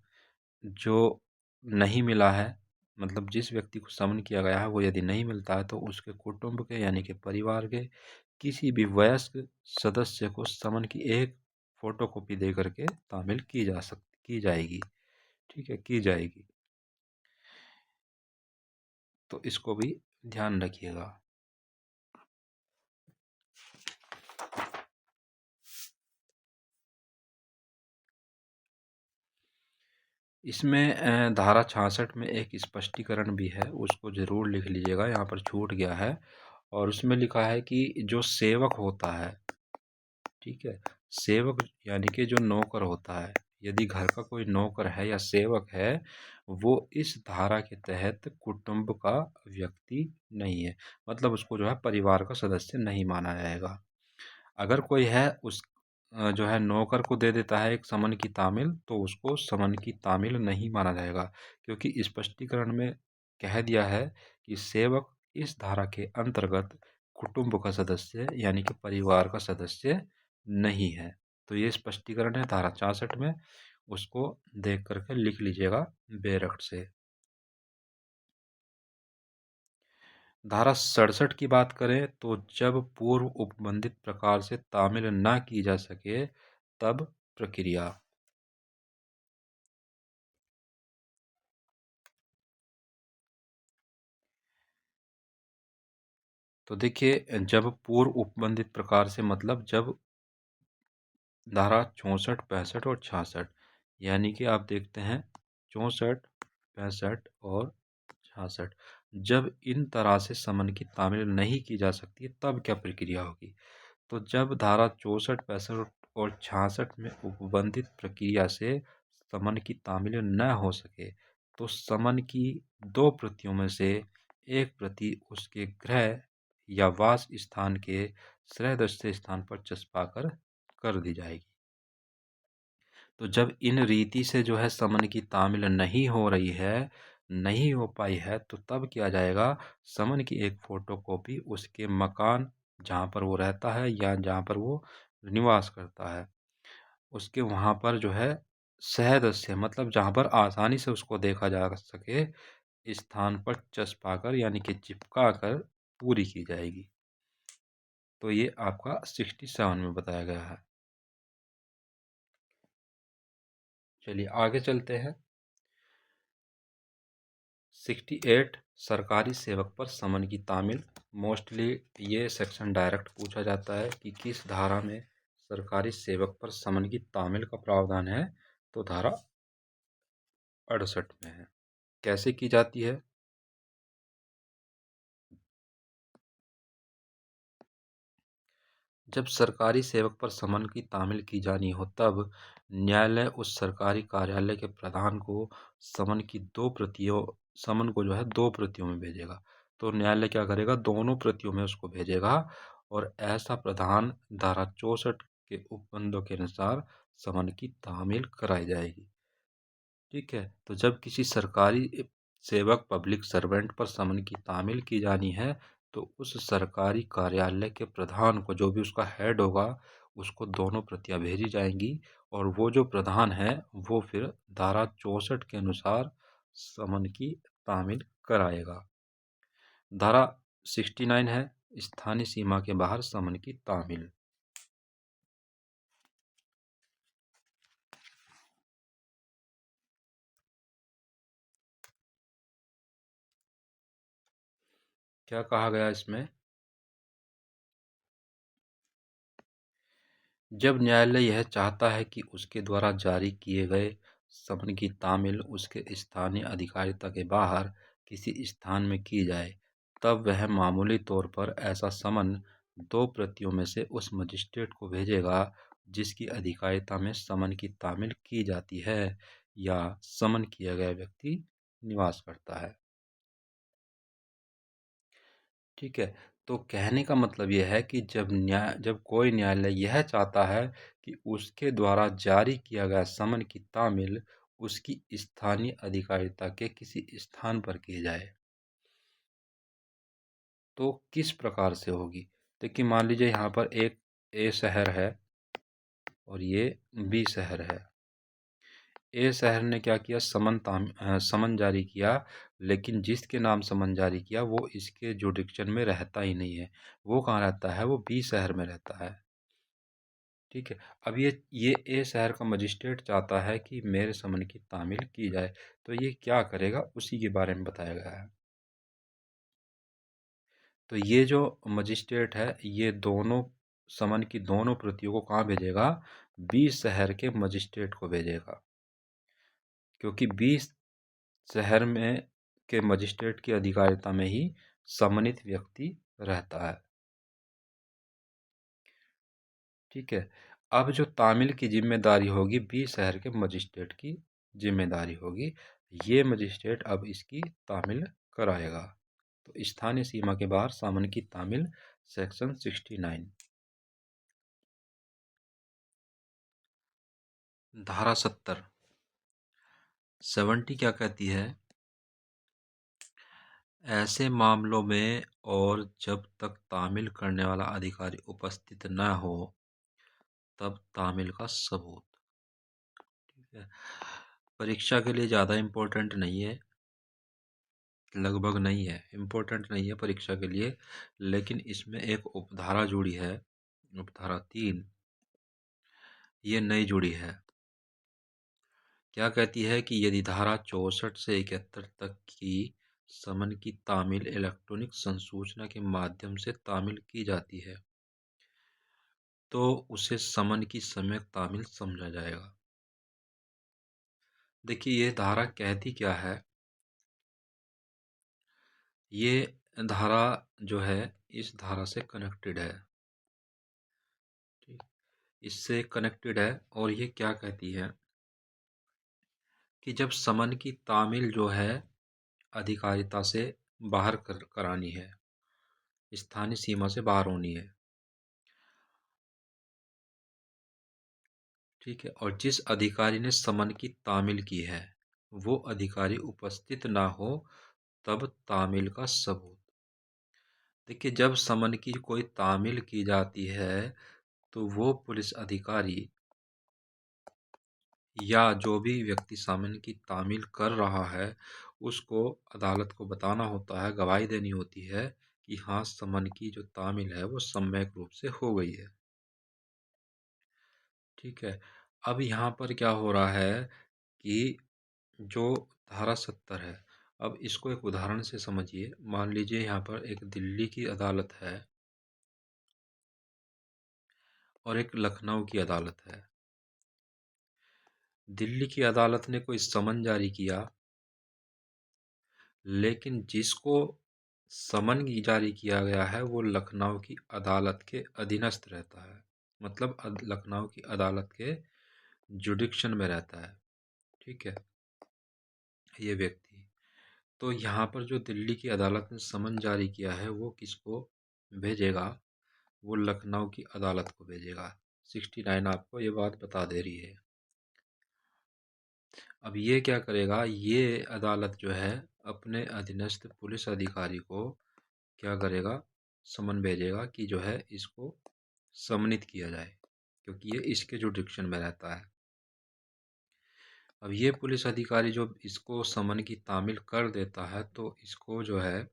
जो नहीं मिला है, मतलब जिस व्यक्ति को समन किया गया है वो यदि नहीं मिलता है, तो उसके कुटुंब के यानी कि परिवार के किसी भी वयस्क सदस्य को समन की एक फोटोकॉपी दे करके तामील की जाएगी। ठीक है, की जाएगी। तो इसको भी ध्यान रखिएगा। इसमें धारा 66 में एक स्पष्टीकरण भी है, उसको जरूर लिख लीजिएगा, यहाँ पर छूट गया है। और उसमें लिखा है कि जो सेवक होता है, ठीक है, सेवक यानी कि जो नौकर होता है, यदि घर का कोई नौकर है या सेवक है, वो इस धारा के तहत कुटुंब का व्यक्ति नहीं है, मतलब उसको जो है परिवार का सदस्य नहीं माना जाएगा। अगर कोई है उस जो है नौकर को दे देता है एक समन की तामील, तो उसको समन की तामील नहीं माना जाएगा, क्योंकि स्पष्टीकरण में कह दिया है कि सेवक इस धारा के अंतर्गत कुटुंब का सदस्य यानी कि परिवार का सदस्य नहीं है। तो ये स्पष्टीकरण है धारा 66 में, उसको देख करके लिख लीजिएगा बेरखट से। धारा 67 की बात करें तो जब पूर्व उपबंधित प्रकार से तामील न की जा सके तब प्रक्रिया। तो देखिए, जब पूर्व उपबंधित प्रकार से मतलब जब धारा 64, 65 और 66, यानी कि आप देखते हैं 64, 65 और 66, जब इन तरह से समन की तामील नहीं की जा सकती तब क्या प्रक्रिया होगी। तो जब धारा 64, 65 और 66 में उपबंधित प्रक्रिया से समन की तामील न हो सके, तो समन की दो प्रतियों में से एक प्रति उसके गृह या वास स्थान के सदस्य स्थान पर चस्पा कर दी जाएगी। तो जब इन रीति से जो है समन की तामील नहीं हो रही है, नहीं हो पाई है, तो तब किया जाएगा, समन की एक फोटोकॉपी उसके मकान जहाँ पर वो रहता है या जहाँ पर वो निवास करता है, उसके वहाँ पर जो है सदस्य मतलब जहाँ पर आसानी से उसको देखा जा सके स्थान पर चस्पा कर यानी कि चिपका कर पूरी की जाएगी। तो ये आपका 67 में बताया गया है। चलिए आगे चलते हैं। 68 सरकारी सेवक पर समन की तामील। मोस्टली ये सेक्शन डायरेक्ट पूछा जाता है कि किस धारा में सरकारी सेवक पर समन की तामील का प्रावधान है। तो धारा 68 में है। कैसे की जाती है। जब सरकारी सेवक पर समन की तामील की जानी हो तब न्यायालय उस सरकारी कार्यालय के प्रधान को समन की दो प्रतियों समन को जो है दो प्रतियों में भेजेगा। तो न्यायालय क्या करेगा, दोनों प्रतियों में उसको भेजेगा, और ऐसा प्रधान धारा 64 के उपबंधों के अनुसार समन की तामील कराई जाएगी। ठीक है, तो जब किसी सरकारी सेवक पब्लिक सर्वेंट पर समन की तामील की जानी है, तो उस सरकारी कार्यालय के प्रधान को, जो भी उसका हेड होगा, उसको दोनों प्रतियां भेजी जाएंगी, और वो जो प्रधान है वो फिर धारा 64 के अनुसार समन की तामील कराएगा। धारा 69 है स्थानीय सीमा के बाहर समन की तामील। क्या कहा गया इसमें। जब न्यायालय यह चाहता है कि उसके द्वारा जारी किए गए समन की तामील उसके स्थानीय अधिकारिता के बाहर किसी स्थान में की जाए, तब वह मामूली तौर पर ऐसा समन दो प्रतियों में से उस मजिस्ट्रेट को भेजेगा जिसकी अधिकारिता में समन की तामील की जाती है या समन किया गया व्यक्ति निवास करता है। ठीक है, तो कहने का मतलब यह है कि जब कोई न्यायालय यह चाहता है कि उसके द्वारा जारी किया गया समन की तामील उसकी स्थानीय अधिकारिता के किसी स्थान पर की जाए तो किस प्रकार से होगी। देखिए मान लीजिए यहाँ पर एक ए शहर है और ये बी शहर है। ए शहर ने क्या किया, समन जारी किया, लेकिन जिसके नाम समन जारी किया वो इसके जुडिक्शन में रहता ही नहीं है। वो कहाँ रहता है, वो बी शहर में रहता है। ठीक है। अब ये ए शहर का मजिस्ट्रेट चाहता है कि मेरे समन की तामील की जाए, तो ये क्या करेगा उसी के बारे में बताया गया है। तो ये जो मजिस्ट्रेट है ये दोनों समन की दोनों प्रतियों को कहाँ भेजेगा, बी शहर के मजिस्ट्रेट को भेजेगा, क्योंकि बी शहर में के मजिस्ट्रेट की अधिकारिता में ही सम्मानित व्यक्ति रहता है। ठीक है। अब जो तामील की जिम्मेदारी होगी बी शहर के मजिस्ट्रेट की जिम्मेदारी होगी। ये मजिस्ट्रेट अब इसकी तामील कराएगा। तो स्थानीय सीमा के बाहर सामान की तामील, सेक्शन 69। धारा 70 क्या कहती है, ऐसे मामलों में और जब तक तामील करने वाला अधिकारी उपस्थित न हो तब तामील का सबूत। ठीक है। परीक्षा के लिए ज़्यादा इम्पोर्टेंट नहीं है, लगभग नहीं है, इम्पोर्टेंट नहीं है परीक्षा के लिए, लेकिन इसमें एक उपधारा जुड़ी है, उपधारा 3, ये नई जुड़ी है। क्या कहती है कि यदि धारा 64 से 71 तक की समन की तामील इलेक्ट्रॉनिक संसूचना के माध्यम से तामील की जाती है तो उसे समन की सम्यक तामील समझा जाएगा। देखिए ये धारा कहती क्या है, ये धारा जो है इस धारा से कनेक्टेड है। ठीक, इससे कनेक्टेड है और ये क्या कहती है कि जब समन की तामील जो है अधिकारिता से बाहर करानी है, स्थानीय सीमा से बाहर होनी है। ठीक है। और जिस अधिकारी ने समन की तामील की है वो अधिकारी उपस्थित ना हो तब तामील का सबूत। देखिए जब समन की कोई तामील की जाती है तो वो पुलिस अधिकारी या जो भी व्यक्ति समन की तामील कर रहा है उसको अदालत को बताना होता है, गवाही देनी होती है कि हाँ समन की जो तामील है वो सम्यक रूप से हो गई है। ठीक है। अब यहाँ पर क्या हो रहा है कि जो धारा 70 है, अब इसको एक उदाहरण से समझिए। मान लीजिए यहाँ पर एक दिल्ली की अदालत है और एक लखनऊ की अदालत है। दिल्ली की अदालत ने कोई समन जारी किया, लेकिन जिसको समन जारी किया गया है वो लखनऊ की अदालत के अधीनस्थ रहता है, मतलब लखनऊ की अदालत के जुडिक्शन में रहता है। ठीक है। ये व्यक्ति, तो यहाँ पर जो दिल्ली की अदालत ने समन जारी किया है वो किसको भेजेगा, वो लखनऊ की अदालत को भेजेगा। 69 आपको ये बात बता दे रही है। अब ये क्या करेगा, ये अदालत जो है अपने अधीनस्थ पुलिस अधिकारी को क्या करेगा, समन भेजेगा कि जो है इसको सम्मानित किया जाए, क्योंकि ये इसके जुडिक्शन में रहता है। अब ये पुलिस अधिकारी जो इसको समन की तामील कर देता है तो इसको जो है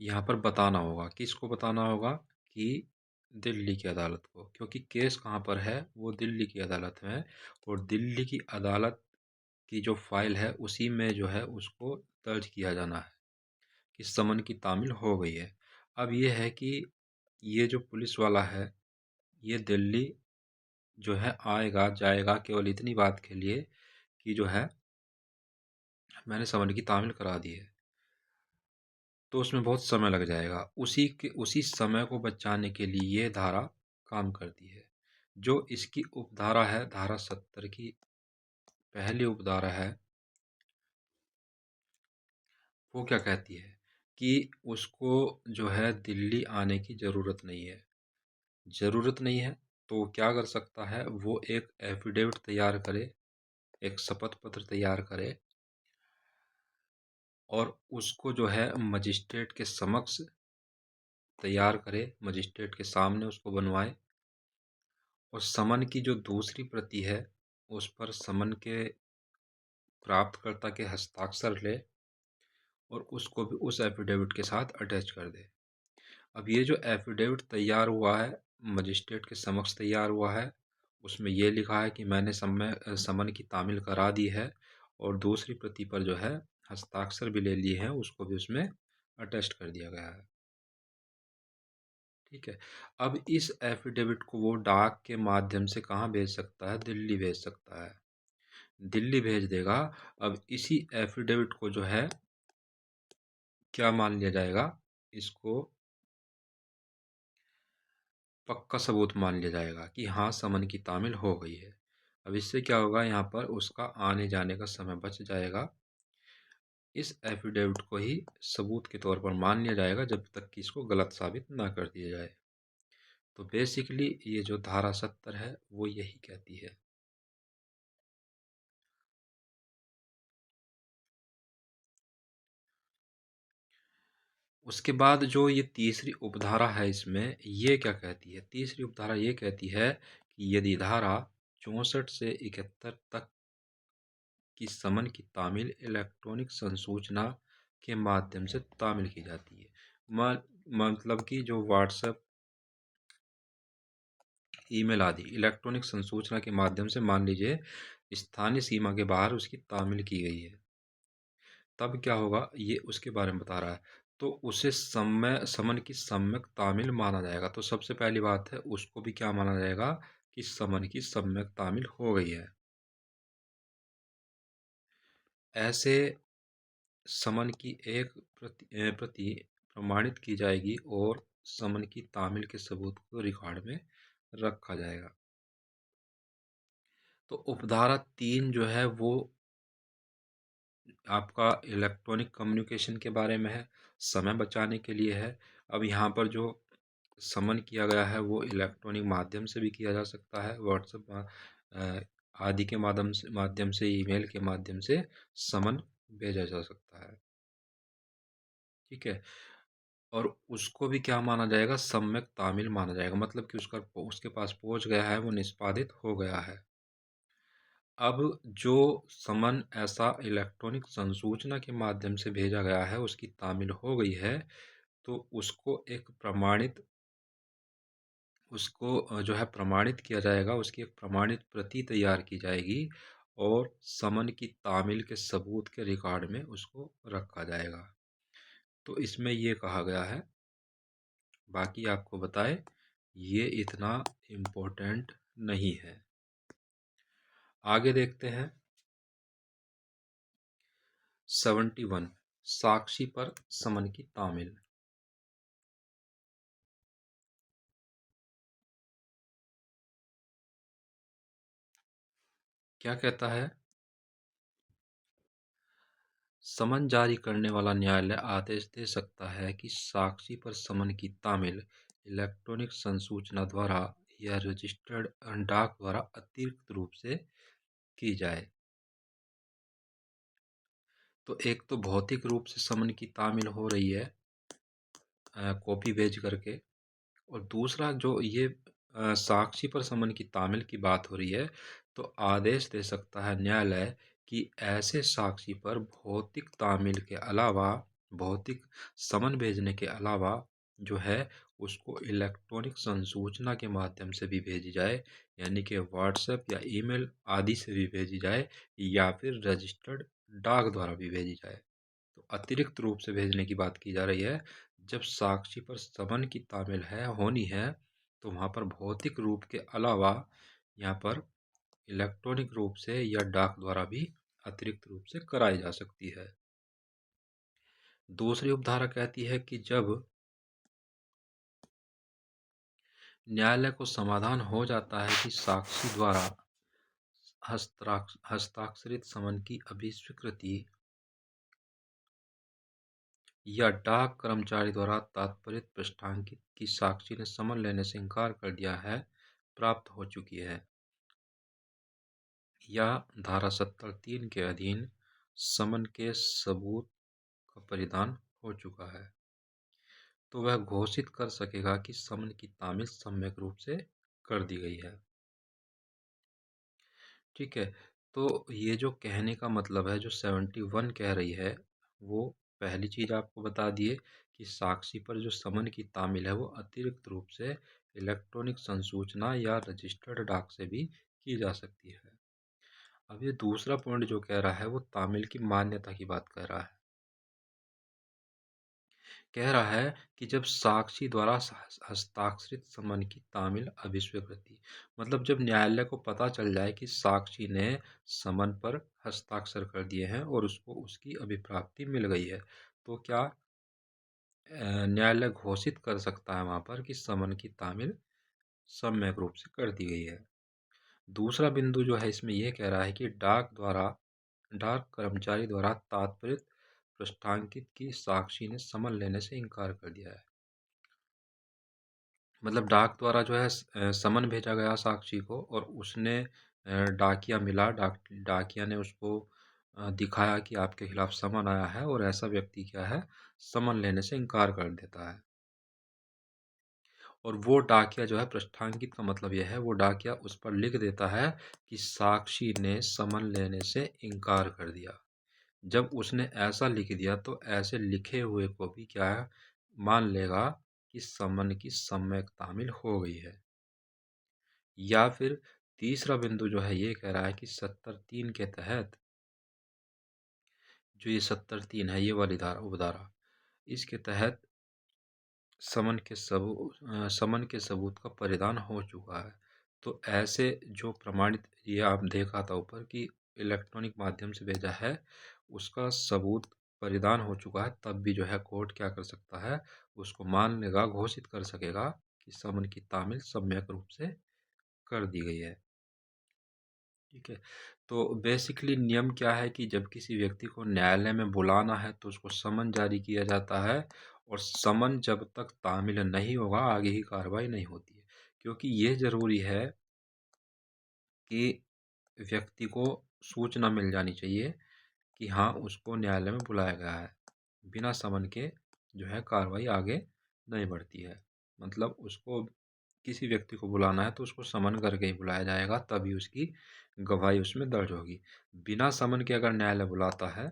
यहाँ पर बताना होगा, किसको बताना होगा कि दिल्ली की अदालत को, क्योंकि केस कहाँ पर है, वो दिल्ली की अदालत में है और दिल्ली की अदालत की जो फाइल है उसी में जो है उसको दर्ज किया जाना है कि समन की तामील हो गई है। अब ये है कि ये जो पुलिस वाला है ये दिल्ली जो है आएगा जाएगा केवल इतनी बात के लिए कि जो है मैंने समन की तामील करा दी है, तो उसमें बहुत समय लग जाएगा। उसी समय को बचाने के लिए ये धारा काम करती है। जो इसकी उपधारा है धारा 70 की पहली उपधारा है, वो क्या कहती है कि उसको जो है दिल्ली आने की ज़रूरत नहीं है। ज़रूरत नहीं है तो क्या कर सकता है, वो एक एफिडेविट तैयार करे एक शपथ पत्र तैयार करे और उसको जो है मजिस्ट्रेट के समक्ष तैयार करे, मजिस्ट्रेट के सामने उसको बनवाए और समन की जो दूसरी प्रति है उस पर समन के प्राप्तकर्ता के हस्ताक्षर ले और उसको भी उस एफिडेविट के साथ अटैच कर दे। अब ये जो एफिडेविट तैयार हुआ है, मजिस्ट्रेट के समक्ष तैयार हुआ है, उसमें ये लिखा है कि मैंने समन की तामील करा दी है और दूसरी प्रति पर जो है हस्ताक्षर भी ले लिए हैं, उसको भी उसमें अटेस्ट कर दिया गया है। ठीक है। अब इस एफिडेविट को वो डाक के माध्यम से कहाँ भेज सकता है? दिल्ली भेज सकता है, दिल्ली भेज देगा। अब इसी एफिडेविट को जो है क्या मान लिया जाएगा? इसको पक्का सबूत मान लिया जाएगा कि हाँ समन की तामील हो गई है। अब इससे क्या होगा? यहाँ पर उसका आने जाने का समय बच जाएगा। इस एफिडेविट को ही सबूत के तौर पर मान लिया जाएगा जब तक कि इसको गलत साबित ना कर दिया जाए। तो बेसिकली ये जो धारा 70 है वो यही कहती है। उसके बाद जो ये तीसरी उपधारा है इसमें ये क्या कहती है? तीसरी उपधारा ये कहती है कि यदि धारा 64 से 71 तक की समन की तामील इलेक्ट्रॉनिक संसूचना के माध्यम से तामील की जाती है, मतलब कि जो व्हाट्सएप, ईमेल आदि इलेक्ट्रॉनिक संसूचना के माध्यम से मान लीजिए स्थानीय सीमा के बाहर उसकी तामील की गई है, तब क्या होगा ये उसके बारे में बता रहा है। तो उसे समन की सम्यक तामील माना जाएगा। तो सबसे पहली बात है उसको भी क्या माना जाएगा कि समन की सम्यक तामील हो गई है। ऐसे समन की एक प्रति प्रमाणित की जाएगी और समन की तामील के सबूत को रिकॉर्ड में रखा जाएगा। तो उपधारा 3 जो है वो आपका इलेक्ट्रॉनिक कम्युनिकेशन के बारे में है, समय बचाने के लिए है। अब यहाँ पर जो समन किया गया है वो इलेक्ट्रॉनिक माध्यम से भी किया जा सकता है, व्हाट्सएप आदि के माध्यम से ईमेल के माध्यम से समन भेजा जा सकता है। ठीक है। और उसको भी क्या माना जाएगा? सम्यक तामील माना जाएगा, मतलब कि उसके पास पहुंच गया है, वो निष्पादित हो गया है। अब जो समन ऐसा इलेक्ट्रॉनिक संसूचना के माध्यम से भेजा गया है उसकी तामील हो गई है, तो उसको जो है प्रमाणित किया जाएगा, उसकी एक प्रमाणित प्रति तैयार की जाएगी और समन की तामील के सबूत के रिकॉर्ड में उसको रखा जाएगा। तो इसमें ये कहा गया है, बाकी आपको बताए ये इतना इम्पोर्टेंट नहीं है। आगे देखते हैं 71 साक्षी पर समन की तामील। क्या कहता है? समन जारी करने वाला न्यायालय आदेश दे सकता है कि साक्षी पर समन की तामील इलेक्ट्रॉनिक संसूचना द्वारा या रजिस्टर्ड डाक द्वारा अतिरिक्त रूप से की जाए। तो एक तो भौतिक रूप से समन की तामील हो रही है कॉपी भेज करके, और दूसरा जो ये साक्षी पर समन की तामील की बात हो रही है, तो आदेश दे सकता है न्यायालय कि ऐसे साक्षी पर भौतिक तामील के अलावा, भौतिक समन भेजने के अलावा जो है उसको इलेक्ट्रॉनिक संसूचना के माध्यम से भी भेजी जाए, यानी कि व्हाट्सएप या ईमेल आदि से भी भेजी जाए या फिर रजिस्टर्ड डाक द्वारा भी भेजी जाए। तो अतिरिक्त रूप से भेजने की बात की जा रही है। जब साक्षी पर समन की तामील है होनी है तो वहाँ पर भौतिक रूप के अलावा यहाँ पर इलेक्ट्रॉनिक रूप से या डाक द्वारा भी अतिरिक्त रूप से कराई जा सकती है। दूसरी उपधारा कहती है कि जब न्यायालय को समाधान हो जाता है कि साक्षी द्वारा हस्ताक्षरित समन की अभिस्वीकृति या डाक कर्मचारी द्वारा तात्पर्य पृष्ठांकित की साक्षी ने समन लेने से इनकार कर दिया है, प्राप्त हो चुकी है। या धारा 70(3) के अधीन समन के सबूत का परिधान हो चुका है, तो वह घोषित कर सकेगा कि समन की तामील सम्यक रूप से कर दी गई है। ठीक है। तो ये जो कहने का मतलब है, जो 71 कह रही है, वो पहली चीज आपको बता दिए कि साक्षी पर जो समन की तामील है वो अतिरिक्त रूप से इलेक्ट्रॉनिक संसूचना या रजिस्टर्ड डाक से भी की जा सकती है। अब ये दूसरा पॉइंट जो कह रहा है वो तामील की मान्यता की बात कर रहा है। कह रहा है कि जब साक्षी द्वारा हस्ताक्षरित समन की तामील अभिस्वीकृति, मतलब जब न्यायालय को पता चल जाए कि साक्षी ने समन पर हस्ताक्षर कर दिए हैं और उसको उसकी अभिप्राप्ति मिल गई है, तो क्या न्यायालय घोषित कर सकता है वहां पर कि समन की तामील सम्यक रूप से कर दी गई है। दूसरा बिंदु जो है इसमें यह कह रहा है कि डाक कर्मचारी द्वारा तात्पर्य पृष्ठांकित की साक्षी ने समन लेने से इनकार कर दिया है। मतलब डाक द्वारा जो है समन भेजा गया साक्षी को, और उसने डाकिया मिला, डाकिया ने उसको दिखाया कि आपके खिलाफ समन आया है, और ऐसा व्यक्ति क्या है, समन लेने से इनकार कर देता है। और वो डाकिया जो है, पृष्ठांकित का मतलब यह है, वो डाकिया उस पर लिख देता है कि साक्षी ने समन लेने से इनकार कर दिया। जब उसने ऐसा लिख दिया तो ऐसे लिखे हुए को भी क्या है, मान लेगा कि समन की सम्यक तामील हो गई है। या फिर तीसरा बिंदु जो है ये कह रहा है कि 70(3) के तहत, जो ये 70(3) है, ये वाली धारा उपधारा, इसके तहत समन के सबूत का परिधान हो चुका है। तो ऐसे जो प्रमाणित, ये आप देखा था ऊपर कि इलेक्ट्रॉनिक माध्यम से भेजा है, उसका सबूत परिधान हो चुका है, तब भी जो है कोर्ट क्या कर सकता है, उसको मान लेगा, घोषित कर सकेगा कि समन की तामील सम्यक रूप से कर दी गई है। ठीक है। तो बेसिकली नियम क्या है कि जब किसी व्यक्ति को न्यायालय में बुलाना है तो उसको समन जारी किया जाता है, और समन जब तक तामील नहीं होगा आगे ही कार्रवाई नहीं होती है, क्योंकि ये जरूरी है कि व्यक्ति को सूचना मिल जानी चाहिए कि हाँ, उसको न्यायालय में बुलाया गया है। बिना समन के जो है कार्रवाई आगे नहीं बढ़ती है। मतलब उसको, किसी व्यक्ति को बुलाना है तो उसको समन करके ही बुलाया जाएगा, तभी उसकी गवाही उसमें दर्ज होगी। बिना समन के अगर न्यायालय बुलाता है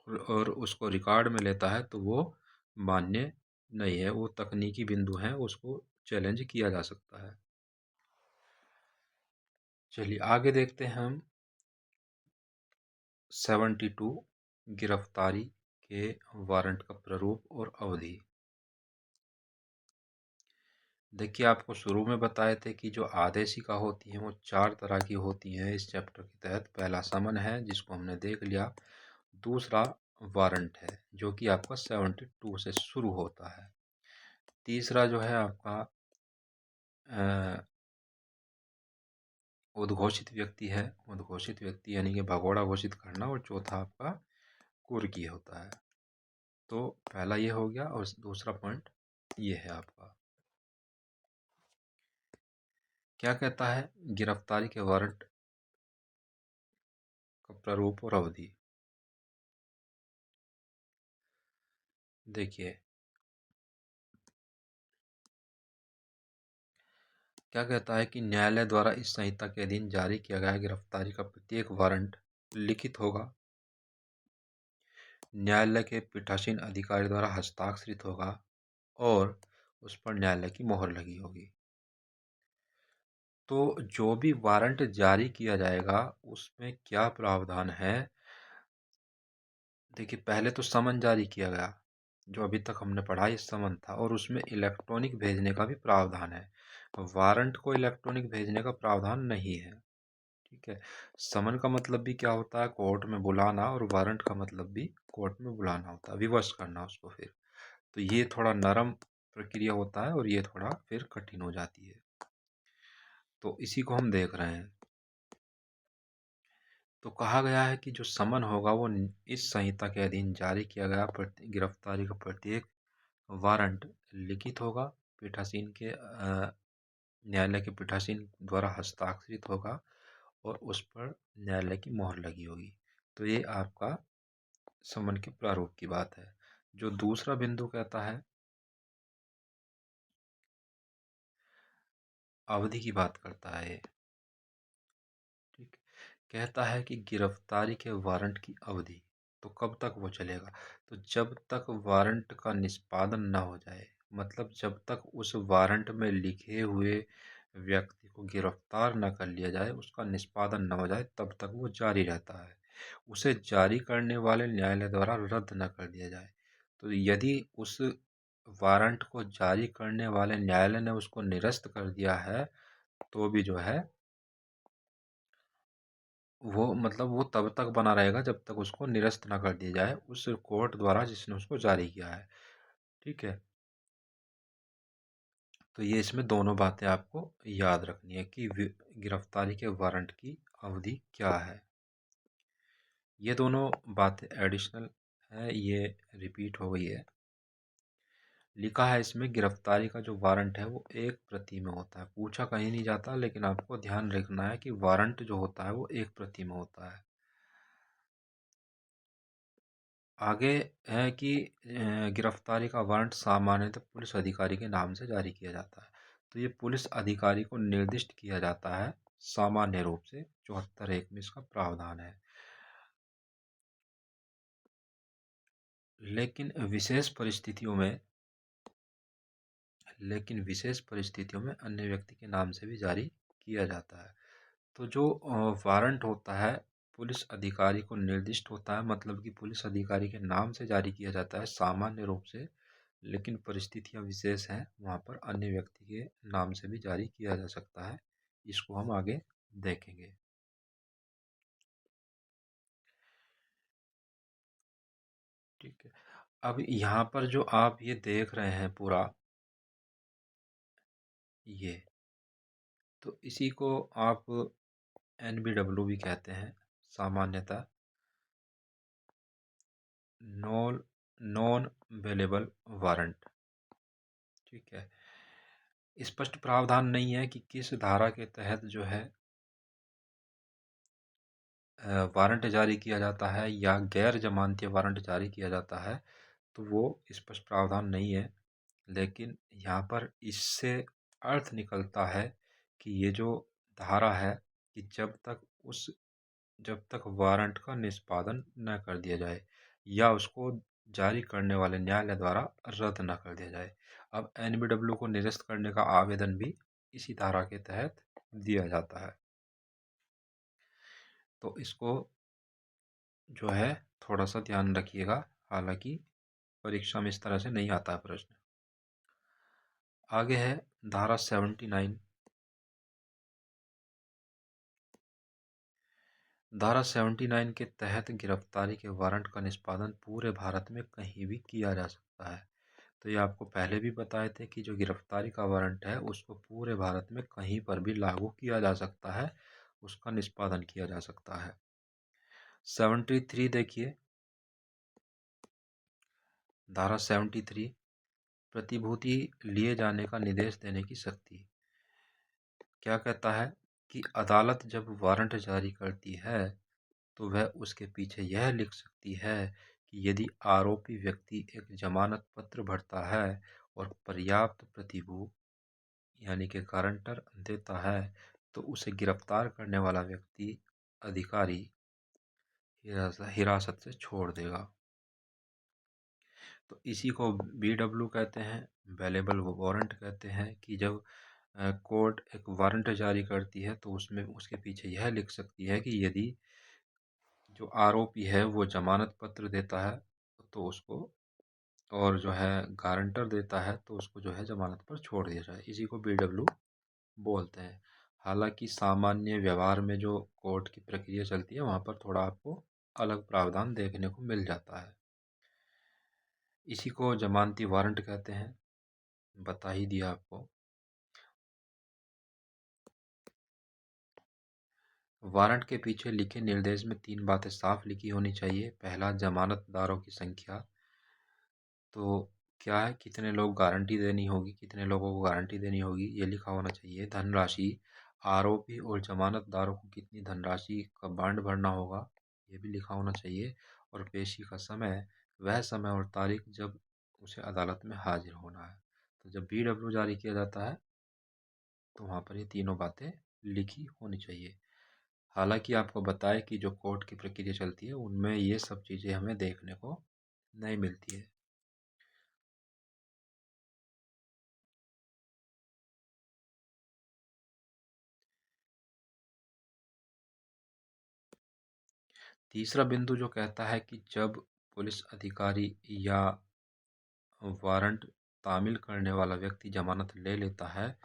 और उसको रिकॉर्ड में लेता है तो वो मान्य नहीं है, वो तकनीकी बिंदु है, उसको चैलेंज किया जा सकता है। चलिए आगे देखते हैं हम 72, गिरफ्तारी के वारंट का प्रारूप और अवधि। देखिए, आपको शुरू में बताए थे कि जो आदेशिका होती हैं वो 4 तरह की होती हैं इस चैप्टर के तहत। पहला समन है, जिसको हमने देख लिया। दूसरा वारंट है, जो कि आपका 72 से शुरू होता है। तीसरा जो है आपका उद्घोषित व्यक्ति है, उद्घोषित व्यक्ति यानी कि भगोड़ा घोषित करना। और चौथा आपका कुर्की होता है। तो पहला ये हो गया, और दूसरा पॉइंट ये है आपका। क्या कहता है गिरफ्तारी के वारंट का प्रारूप और अवधि। देखिए क्या कहता है कि न्यायालय द्वारा इस संहिता के अधीन जारी किया गया गिरफ्तारी का प्रत्येक वारंट लिखित होगा, न्यायालय के पीठासीन अधिकारी द्वारा हस्ताक्षरित होगा, और उस पर न्यायालय की मोहर लगी होगी। तो जो भी वारंट जारी किया जाएगा उसमें क्या प्रावधान है। देखिए, पहले तो समन जारी किया गया, जो अभी तक हमने पढ़ा ये समन था, और उसमें इलेक्ट्रॉनिक भेजने का भी प्रावधान है। वारंट को इलेक्ट्रॉनिक भेजने का प्रावधान नहीं है। ठीक है। समन का मतलब भी क्या होता है, कोर्ट में बुलाना, और वारंट का मतलब भी कोर्ट में बुलाना होता है, विवश करना उसको फिर। तो ये थोड़ा नरम प्रक्रिया होता है, और ये थोड़ा फिर कठिन हो जाती है। तो इसी को हम देख रहे हैं। तो कहा गया है कि जो समन होगा वो इस संहिता के अधीन जारी किया गया गिरफ्तारी का प्रत्येक वारंट लिखित होगा, पीठासीन के न्यायालय के पीठासीन द्वारा हस्ताक्षरित होगा, और उस पर न्यायालय की मोहर लगी होगी। तो ये आपका समन के प्रारूप की बात है। जो दूसरा बिंदु कहता है, अवधि की बात करता है ये। ठीक, कहता है कि गिरफ्तारी के वारंट की अवधि, तो कब तक वो चलेगा? तो जब तक वारंट का निष्पादन ना हो जाए, मतलब जब तक उस वारंट में लिखे हुए व्यक्ति को गिरफ्तार न कर लिया जाए, उसका निष्पादन न हो जाए, तब तक वो जारी रहता है। उसे जारी करने वाले न्यायालय द्वारा रद्द न कर दिया जाए। तो यदि उस वारंट को जारी करने वाले न्यायालय ने उसको निरस्त कर दिया है, तो भी जो है वो, मतलब वो तब तक बना रहेगा जब तक उसको निरस्त ना कर दिया जाए उस कोर्ट द्वारा जिसने उसको जारी किया है। ठीक है, तो ये इसमें दोनों बातें आपको याद रखनी है कि गिरफ्तारी के वारंट की अवधि क्या है। ये दोनों बातें एडिशनल है, ये रिपीट हो गई है। लिखा है इसमें, गिरफ्तारी का जो वारंट है वो एक प्रति में होता है। पूछा कहीं नहीं जाता, लेकिन आपको ध्यान रखना है कि वारंट जो होता है वो एक प्रति में होता है। आगे है कि गिरफ्तारी का वारंट सामान्यतः पुलिस अधिकारी के नाम से जारी किया जाता है। तो ये पुलिस अधिकारी को निर्दिष्ट किया जाता है सामान्य रूप से। 74(1) में इसका प्रावधान है। लेकिन विशेष परिस्थितियों में अन्य व्यक्ति के नाम से भी जारी किया जाता है। तो जो वारंट होता है पुलिस अधिकारी को निर्दिष्ट होता है, मतलब कि पुलिस अधिकारी के नाम से जारी किया जाता है सामान्य रूप से, लेकिन परिस्थितियां विशेष हैं, वहाँ पर अन्य व्यक्ति के नाम से भी जारी किया जा सकता है। इसको हम आगे देखेंगे। ठीक है, अब यहाँ पर जो आप ये देख रहे हैं पूरा, ये तो इसी को आप NBW भी कहते हैं, सामान्यतः नॉन नॉन अवेलेबल वारंट। ठीक है, स्पष्ट प्रावधान नहीं है कि किस धारा के तहत जो है वारंट जारी किया जाता है या गैर जमानती वारंट जारी किया जाता है, तो वो स्पष्ट प्रावधान नहीं है। लेकिन यहाँ पर इससे अर्थ निकलता है कि ये जो धारा है कि जब तक वारंट का निष्पादन न कर दिया जाए या उसको जारी करने वाले न्यायालय द्वारा रद्द न कर दिया जाए। अब NBW को निरस्त करने का आवेदन भी इसी धारा के तहत दिया जाता है। तो इसको जो है थोड़ा सा ध्यान रखिएगा, हालांकि परीक्षा में इस तरह से नहीं आता है प्रश्न। आगे है धारा 79। धारा 79 के तहत गिरफ्तारी के वारंट का निष्पादन पूरे भारत में कहीं भी किया जा सकता है। तो ये आपको पहले भी बताए थे कि जो गिरफ्तारी का वारंट है उसको पूरे भारत में कहीं पर भी लागू किया जा सकता है, उसका निष्पादन किया जा सकता है। 73 देखिए, धारा 73, प्रतिभूति लिए जाने का निर्देश देने की शक्ति। क्या कहता है कि अदालत जब वारंट जारी करती है तो वह उसके पीछे यह लिख सकती है कि यदि आरोपी व्यक्ति एक जमानत पत्र भरता है और पर्याप्त प्रतिभू यानी कि गारंटर देता है, तो उसे गिरफ्तार करने वाला व्यक्ति अधिकारी हिरासत से छोड़ देगा। तो इसी को BW कहते हैं, अवेलेबल वारंट कहते हैं, कि जब कोर्ट एक वारंट जारी करती है तो उसमें उसके पीछे यह लिख सकती है कि यदि जो आरोपी है वो जमानत पत्र देता है तो उसको, और जो है गारंटर देता है तो उसको जो है जमानत पर छोड़ दिया जाए। इसी को BW बोलते हैं। हालांकि सामान्य व्यवहार में जो कोर्ट की प्रक्रिया चलती है वहाँ पर थोड़ा आपको अलग प्रावधान देखने को मिल जाता है। इसी को जमानती वारंट कहते हैं, बता ही दिया आपको। वारंट के पीछे लिखे निर्देश में 3 बातें साफ लिखी होनी चाहिए। पहला, जमानतदारों की संख्या। तो क्या है, कितने लोग गारंटी देनी होगी, कितने लोगों को गारंटी देनी होगी, ये लिखा होना चाहिए। धनराशि, आरोपी और जमानतदारों को कितनी धनराशि का बांड भरना होगा, ये भी लिखा होना चाहिए। और पेशी का समय, वह समय और तारीख जब उसे अदालत में हाजिर होना है। तो जब BW जारी किया जाता है तो वहाँ पर ये तीनों बातें लिखी होनी चाहिए। हालांकि आपको बताएं कि जो कोर्ट की प्रक्रिया चलती है उनमें ये सब चीज़ें हमें देखने को नहीं मिलती है। तीसरा बिंदु जो कहता है कि जब पुलिस अधिकारी या वारंट तामील करने वाला व्यक्ति जमानत ले लेता है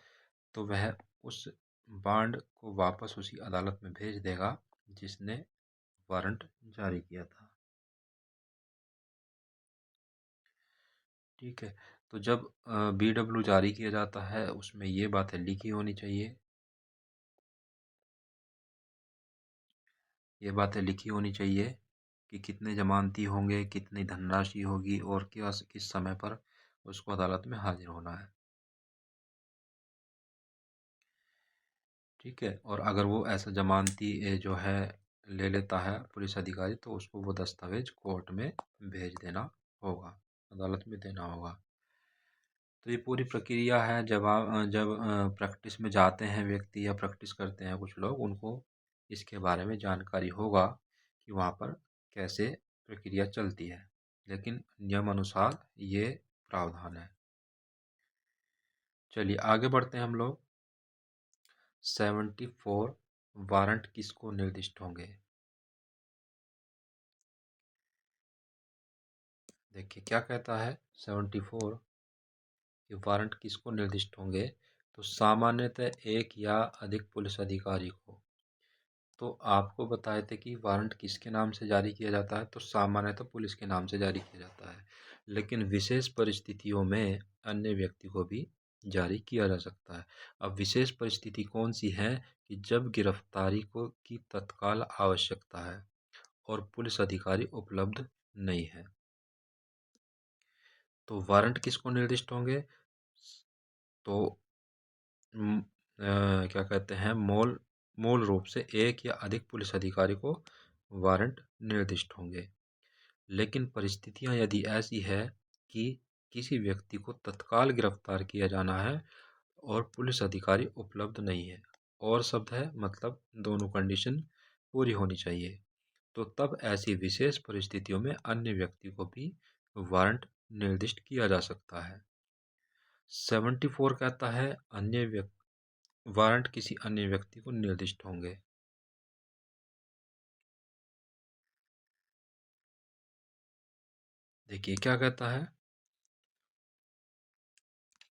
तो वह उस बांड को वापस उसी अदालत में भेज देगा जिसने वारंट जारी किया था। ठीक है। तो जब BW जारी किया जाता है उसमें ये बातें लिखी होनी चाहिए। ये बातें लिखी होनी चाहिए कि कितने जमानती होंगे, कितनी धनराशि होगी और किस समय पर उसको अदालत में हाजिर होना है। ठीक है। और अगर वो ऐसा जमानती जो है ले लेता है पुलिस अधिकारी तो उसको वो दस्तावेज कोर्ट में भेज देना होगा, अदालत में देना होगा। तो ये पूरी प्रक्रिया है। जब प्रैक्टिस में जाते हैं व्यक्ति या प्रैक्टिस करते हैं कुछ लोग, उनको इसके बारे में जानकारी होगा कि वहाँ पर कैसे प्रक्रिया चलती है। लेकिन नियम अनुसार ये प्रावधान है। चलिए आगे बढ़ते हैं हम लोग। 74 वारंट किसको निर्दिष्ट होंगे? देखिए क्या कहता है 74 कि वारंट किसको निर्दिष्ट होंगे। तो सामान्यतः एक या अधिक पुलिस अधिकारी को। तो आपको बताए थे कि वारंट किसके नाम से जारी किया जाता है, तो सामान्यतः पुलिस के नाम से जारी किया जाता है। लेकिन विशेष परिस्थितियों में अन्य व्यक्ति को भी जारी किया जा सकता है। अब विशेष परिस्थिति कौन सी है कि जब गिरफ्तारी को की तत्काल आवश्यकता है और पुलिस अधिकारी उपलब्ध नहीं है। तो वारंट किसको निर्दिष्ट होंगे? तो क्या कहते हैं, मूल मूल रूप से एक या अधिक पुलिस अधिकारी को वारंट निर्दिष्ट होंगे। लेकिन परिस्थितियां यदि ऐसी है कि किसी व्यक्ति को तत्काल गिरफ्तार किया जाना है और पुलिस अधिकारी उपलब्ध नहीं है, और शब्द है मतलब दोनों कंडीशन पूरी होनी चाहिए, तो तब ऐसी विशेष परिस्थितियों में अन्य व्यक्ति को भी वारंट निर्दिष्ट किया जा सकता है। 74 कहता है अन्य व्यक्ति वारंट किसी अन्य व्यक्ति को निर्दिष्ट होंगे। देखिए क्या कहता है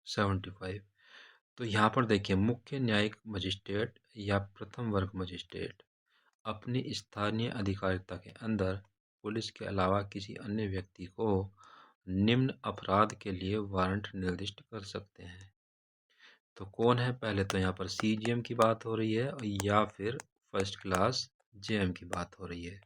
75। तो यहाँ पर देखिए मुख्य न्यायिक मजिस्ट्रेट या प्रथम वर्ग मजिस्ट्रेट अपनी स्थानीय अधिकारिता के अंदर पुलिस के अलावा किसी अन्य व्यक्ति को निम्न अपराध के लिए वारंट निर्दिष्ट कर सकते हैं। तो कौन है? पहले तो यहाँ पर CGM की बात हो रही है या फिर फर्स्ट क्लास JM की बात हो रही है।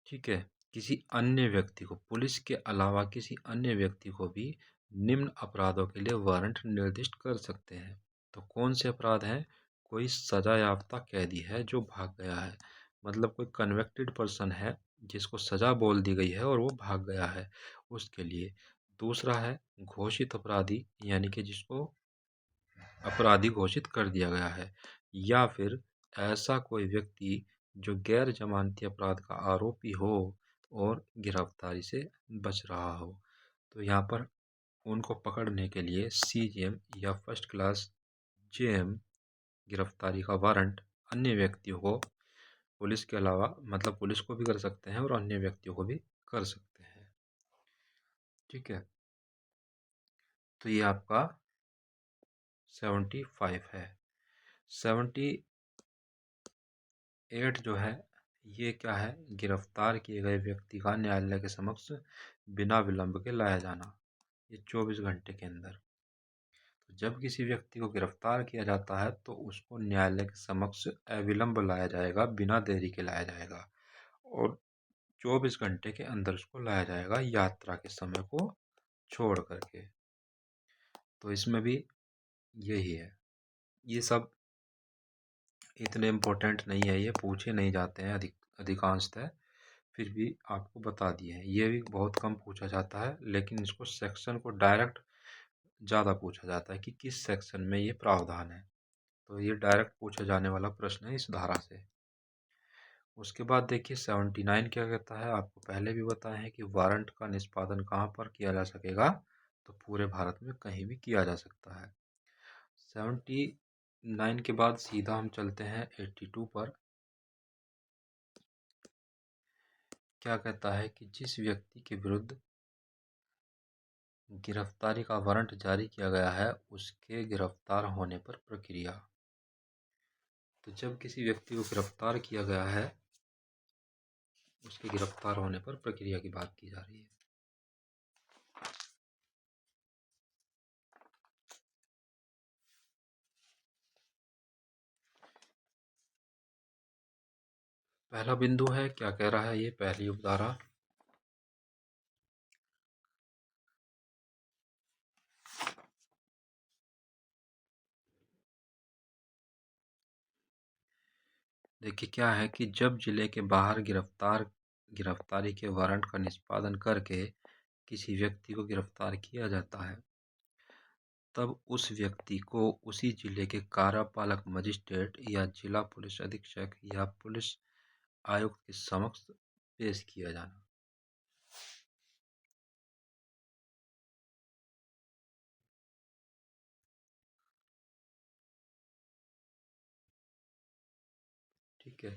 ठीक है। किसी अन्य व्यक्ति को, पुलिस के अलावा किसी अन्य व्यक्ति को भी निम्न अपराधों के लिए वारंट निर्दिष्ट कर सकते हैं। तो कौन से अपराध हैं? कोई सजा याफ्ता कैदी है जो भाग गया है, मतलब कोई कन्विक्टेड पर्सन है जिसको सजा बोल दी गई है और वो भाग गया है, उसके लिए। दूसरा है घोषित अपराधी, यानी कि जिसको अपराधी घोषित कर दिया गया है, या फिर ऐसा कोई व्यक्ति जो गैर जमानती अपराध का आरोपी हो और गिरफ्तारी से बच रहा हो। तो यहाँ पर उनको पकड़ने के लिए CGM या फर्स्ट क्लास JM गिरफ्तारी का वारंट अन्य व्यक्तियों को, पुलिस के अलावा मतलब पुलिस को भी कर सकते हैं और अन्य व्यक्तियों को भी कर सकते हैं। ठीक है। तो ये आपका 75 है। 78 जो है ये क्या है? गिरफ्तार किए गए व्यक्ति का न्यायालय के समक्ष बिना विलंब के लाया जाना, ये 24 घंटे के अंदर। तो जब किसी व्यक्ति को गिरफ्तार किया जाता है तो उसको न्यायालय के समक्ष अविलंब लाया जाएगा, बिना देरी के लाया जाएगा, और 24 घंटे के अंदर उसको लाया जाएगा यात्रा के समय को छोड़ करके। तो इसमें भी यही है। ये सब इतने इम्पोर्टेंट नहीं है, ये पूछे नहीं जाते हैं अधिकांशतः, फिर भी आपको बता दिए हैं। ये भी बहुत कम पूछा जाता है, लेकिन इसको सेक्शन को डायरेक्ट ज़्यादा पूछा जाता है कि किस सेक्शन में ये प्रावधान है। तो ये डायरेक्ट पूछा जाने वाला प्रश्न है इस धारा से। उसके बाद देखिए 79 क्या कहता है, आपको पहले भी बताए हैं कि वारंट का निष्पादन कहाँ पर किया जा सकेगा, तो पूरे भारत में कहीं भी किया जा सकता है। 79 के बाद सीधा हम चलते हैं 82 पर। क्या कहता है कि जिस व्यक्ति के विरुद्ध गिरफ्तारी का वारंट जारी किया गया है उसके गिरफ्तार होने पर प्रक्रिया। तो जब किसी व्यक्ति को गिरफ्तार किया गया है, उसके गिरफ्तार होने पर प्रक्रिया की बात की जा रही है। पहला बिंदु है, क्या कह रहा है ये पहली उपधारा, देखिए क्या है कि जब जिले के बाहर गिरफ्तारी के वारंट का निष्पादन करके किसी व्यक्ति को गिरफ्तार किया जाता है, तब उस व्यक्ति को उसी जिले के कार्यपालक मजिस्ट्रेट या जिला पुलिस अधीक्षक या पुलिस आयुक्त के समक्ष पेश किया जाना। ठीक है।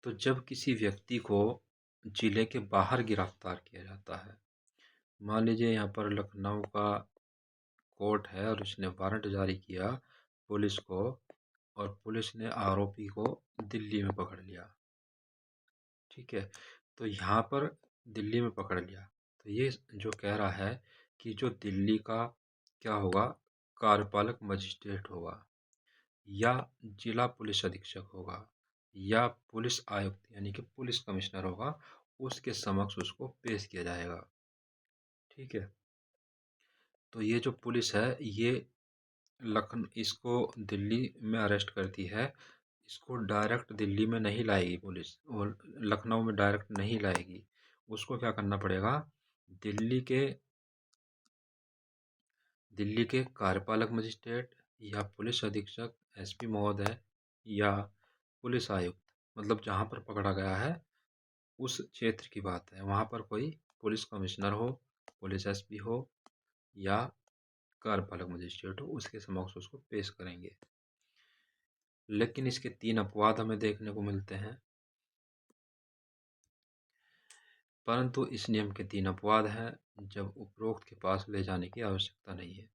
तो जब किसी व्यक्ति को जिले के बाहर गिरफ्तार किया जाता है, मान लीजिए यहाँ पर लखनऊ का कोर्ट है और उसने वारंट जारी किया पुलिस को, और पुलिस ने आरोपी को दिल्ली में पकड़ लिया। ठीक है। तो यहाँ पर दिल्ली में पकड़ लिया, तो ये जो कह रहा है कि जो दिल्ली का क्या होगा, कार्यपालक मजिस्ट्रेट होगा या जिला पुलिस अधीक्षक होगा या पुलिस आयुक्त यानी कि पुलिस कमिश्नर होगा, उसके समक्ष उसको पेश किया जाएगा। ठीक है। तो ये जो पुलिस है ये इसको दिल्ली में अरेस्ट करती है, इसको डायरेक्ट दिल्ली में नहीं लाएगी पुलिस, और लखनऊ में डायरेक्ट नहीं लाएगी। उसको क्या करना पड़ेगा, दिल्ली के दिल्ली के कार्यपालक मजिस्ट्रेट या पुलिस अधीक्षक एसपी महोदय या पुलिस आयुक्त, मतलब जहाँ पर पकड़ा गया है उस क्षेत्र की बात है, वहाँ पर कोई पुलिस कमिश्नर हो, पुलिस एसपी हो या कार्यपालक मजिस्ट्रेट हो, उसके समक्ष उसको पेश करेंगे। लेकिन इसके 3 अपवाद हमें देखने को मिलते हैं, परंतु इस नियम के 3 अपवाद हैं जब उपरोक्त के पास ले जाने की आवश्यकता नहीं है।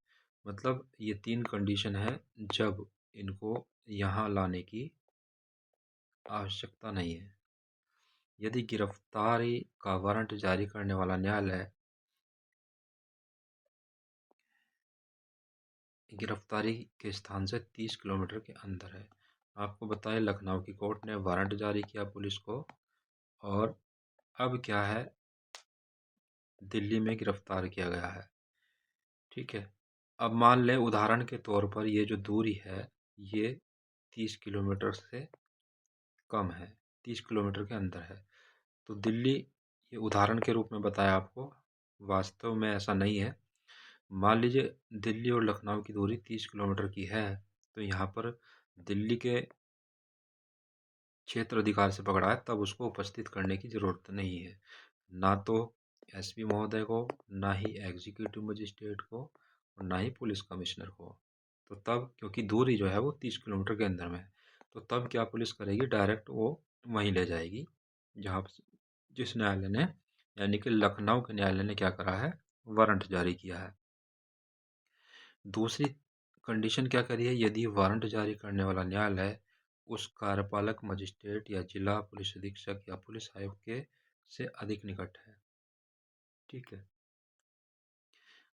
मतलब ये 3 कंडीशन है जब इनको यहाँ लाने की आवश्यकता नहीं है। यदि गिरफ्तारी का वारंट जारी करने वाला न्यायालय गिरफ्तारी के स्थान से 30 किलोमीटर के अंदर है। आपको बताएं लखनऊ की कोर्ट ने वारंट जारी किया पुलिस को, और अब क्या है, दिल्ली में गिरफ्तार किया गया है। ठीक है। अब मान लें उदाहरण के तौर पर ये जो दूरी है ये 30 किलोमीटर से कम है, 30 किलोमीटर के अंदर है। तो दिल्ली, ये उदाहरण के रूप में बताया आपको, वास्तव में ऐसा नहीं है। मान लीजिए दिल्ली और लखनऊ की दूरी 30 किलोमीटर की है, तो यहाँ पर दिल्ली के क्षेत्र अधिकार से पकड़ा है, तब उसको उपस्थित करने की ज़रूरत नहीं है, ना तो एसपी महोदय को, ना ही एग्जीक्यूटिव मजिस्ट्रेट को, और ना ही पुलिस कमिश्नर को। तो तब क्योंकि दूरी जो है वो 30 किलोमीटर के अंदर में है, तो तब क्या पुलिस करेगी, डायरेक्ट वो वहीं ले जाएगी जहाँ जिस न्यायालय ने, यानी कि लखनऊ के न्यायालय ने क्या करा है, वारंट जारी किया है। दूसरी कंडीशन क्या करी है, यदि वारंट जारी करने वाला न्यायालय उस कार्यपालक मजिस्ट्रेट या जिला पुलिस अधीक्षक या पुलिस आयुक्त के से अधिक निकट है। ठीक है।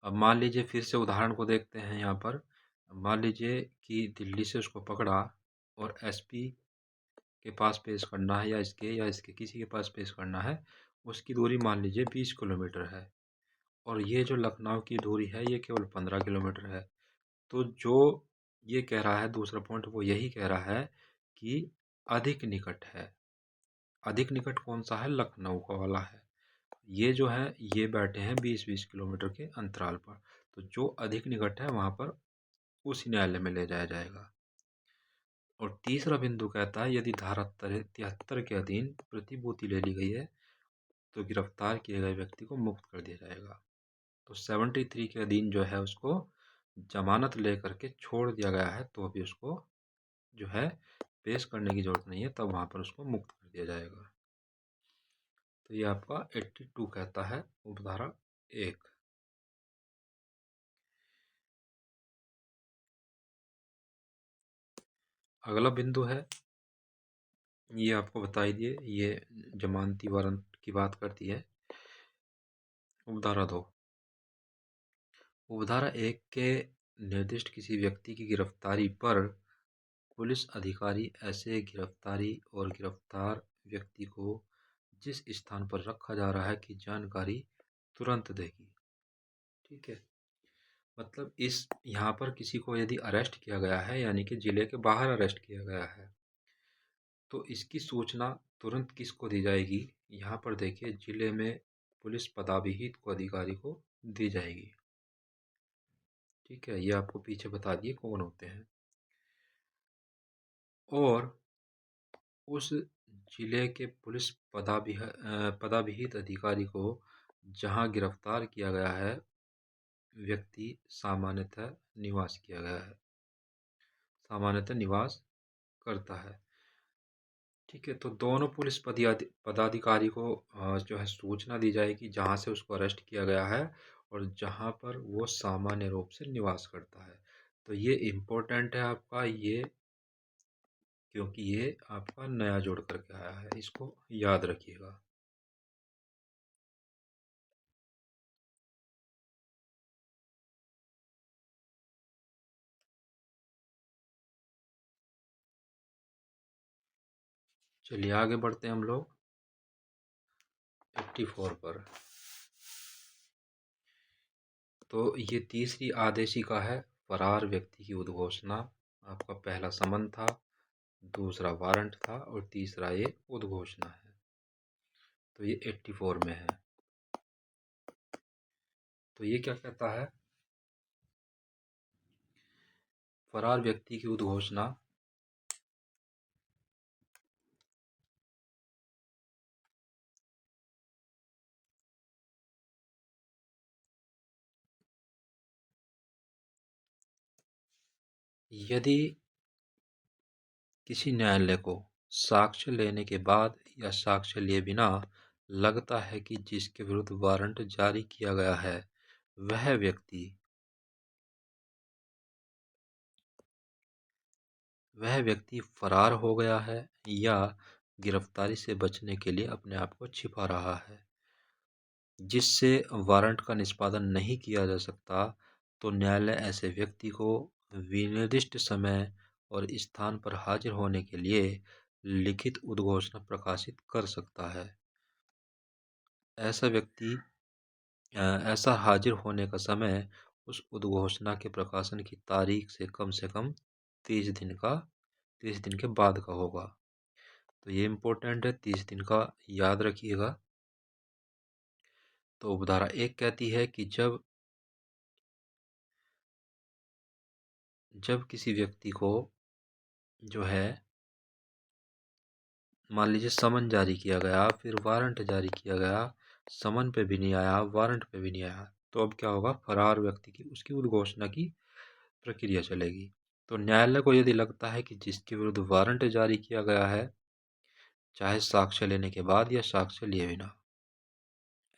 अब मान लीजिए फिर से उदाहरण को देखते हैं यहाँ पर। मान लीजिए कि दिल्ली से उसको पकड़ा और एसपी के पास पेश करना है, या इसके किसी के पास पेश करना है, उसकी दूरी मान लीजिए 20 किलोमीटर है, और ये जो लखनऊ की दूरी है ये केवल 15 किलोमीटर है। तो जो ये कह रहा है दूसरा पॉइंट, वो यही कह रहा है कि अधिक निकट है। अधिक निकट कौन सा है? लखनऊ का वाला है। ये जो है ये बैठे हैं 20-20 किलोमीटर के अंतराल पर। तो जो अधिक निकट है वहां पर उस न्यायालय में ले जाया जाएगा। और तीसरा बिंदु कहता है यदि धारा 73 के अधीन प्रतिभूति ले ली गई है तो गिरफ्तार किए गए व्यक्ति को मुक्त कर दिया जाएगा। तो 73 के अधीन जो है उसको जमानत लेकर के छोड़ दिया गया है तो अभी उसको जो है पेश करने की जरूरत नहीं है, तब वहां पर उसको मुक्त कर दिया जाएगा। तो ये आपका 82 कहता है उपधारा 1। अगला बिंदु है, ये आपको बता ही दिए, ये जमानती वारंट की बात करती है। उपधारा 2, उपधारा 1 के निर्दिष्ट किसी व्यक्ति की गिरफ्तारी पर पुलिस अधिकारी ऐसे गिरफ्तारी और गिरफ्तार व्यक्ति को जिस स्थान पर रखा जा रहा है की जानकारी तुरंत देगी। ठीक है, मतलब इस यहाँ पर किसी को यदि अरेस्ट किया गया है यानी कि जिले के बाहर अरेस्ट किया गया है तो इसकी सूचना तुरंत किसको दी जाएगी? यहाँ पर देखिए जिले में पुलिस पदाभिहित को अधिकारी को दी जाएगी। ठीक है, ये आपको पीछे बता दिए कौन होते हैं। और उस जिले के पुलिस पदाभिहित अधिकारी को जहाँ गिरफ्तार किया गया है व्यक्ति सामान्यतः निवास किया गया है, सामान्यतः निवास करता है। ठीक है, तो दोनों पुलिस पदाधिकारी को जो है सूचना दी जाएगी जहाँ से उसको अरेस्ट किया गया है और जहाँ पर वो सामान्य रूप से निवास करता है। तो ये इम्पोर्टेंट है आपका ये, क्योंकि ये आपका नया जोड़ करके आया है, इसको याद रखिएगा। चलिए आगे बढ़ते हैं हम लोग 84 पर। तो ये तीसरी आदेशिका है, फरार व्यक्ति की उद्घोषणा। आपका पहला समन था, दूसरा वारंट था और तीसरा ये उद्घोषणा है। तो ये 84 में है। तो ये क्या कहता है? फरार व्यक्ति की उद्घोषणा यदि किसी न्यायालय को साक्ष्य लेने के बाद या साक्ष्य लिए बिना लगता है कि जिसके विरुद्ध वारंट जारी किया गया है वह व्यक्ति फरार हो गया है या गिरफ्तारी से बचने के लिए अपने आप को छिपा रहा है, जिससे वारंट का निष्पादन नहीं किया जा सकता, तो न्यायालय ऐसे व्यक्ति को विनिर्दिष्ट समय और स्थान पर हाजिर होने के लिए लिखित उद्घोषणा प्रकाशित कर सकता है। ऐसा व्यक्ति ऐसा हाजिर होने का समय उस उद्घोषणा के प्रकाशन की तारीख से कम 30 दिन के बाद का होगा। तो ये इम्पोर्टेंट है, 30 दिन का याद रखिएगा। तो उपधारा 1 कहती है कि जब किसी व्यक्ति को जो है मान लीजिए समन जारी किया गया, फिर वारंट जारी किया गया, समन पे भी नहीं आया, वारंट पे भी नहीं आया, तो अब क्या होगा? फरार व्यक्ति की उसकी उद्घोषणा की प्रक्रिया चलेगी। तो न्यायालय को यदि लगता है कि जिसके विरुद्ध वारंट जारी किया गया है, चाहे साक्ष्य लेने के बाद या साक्ष्य लिए बिना,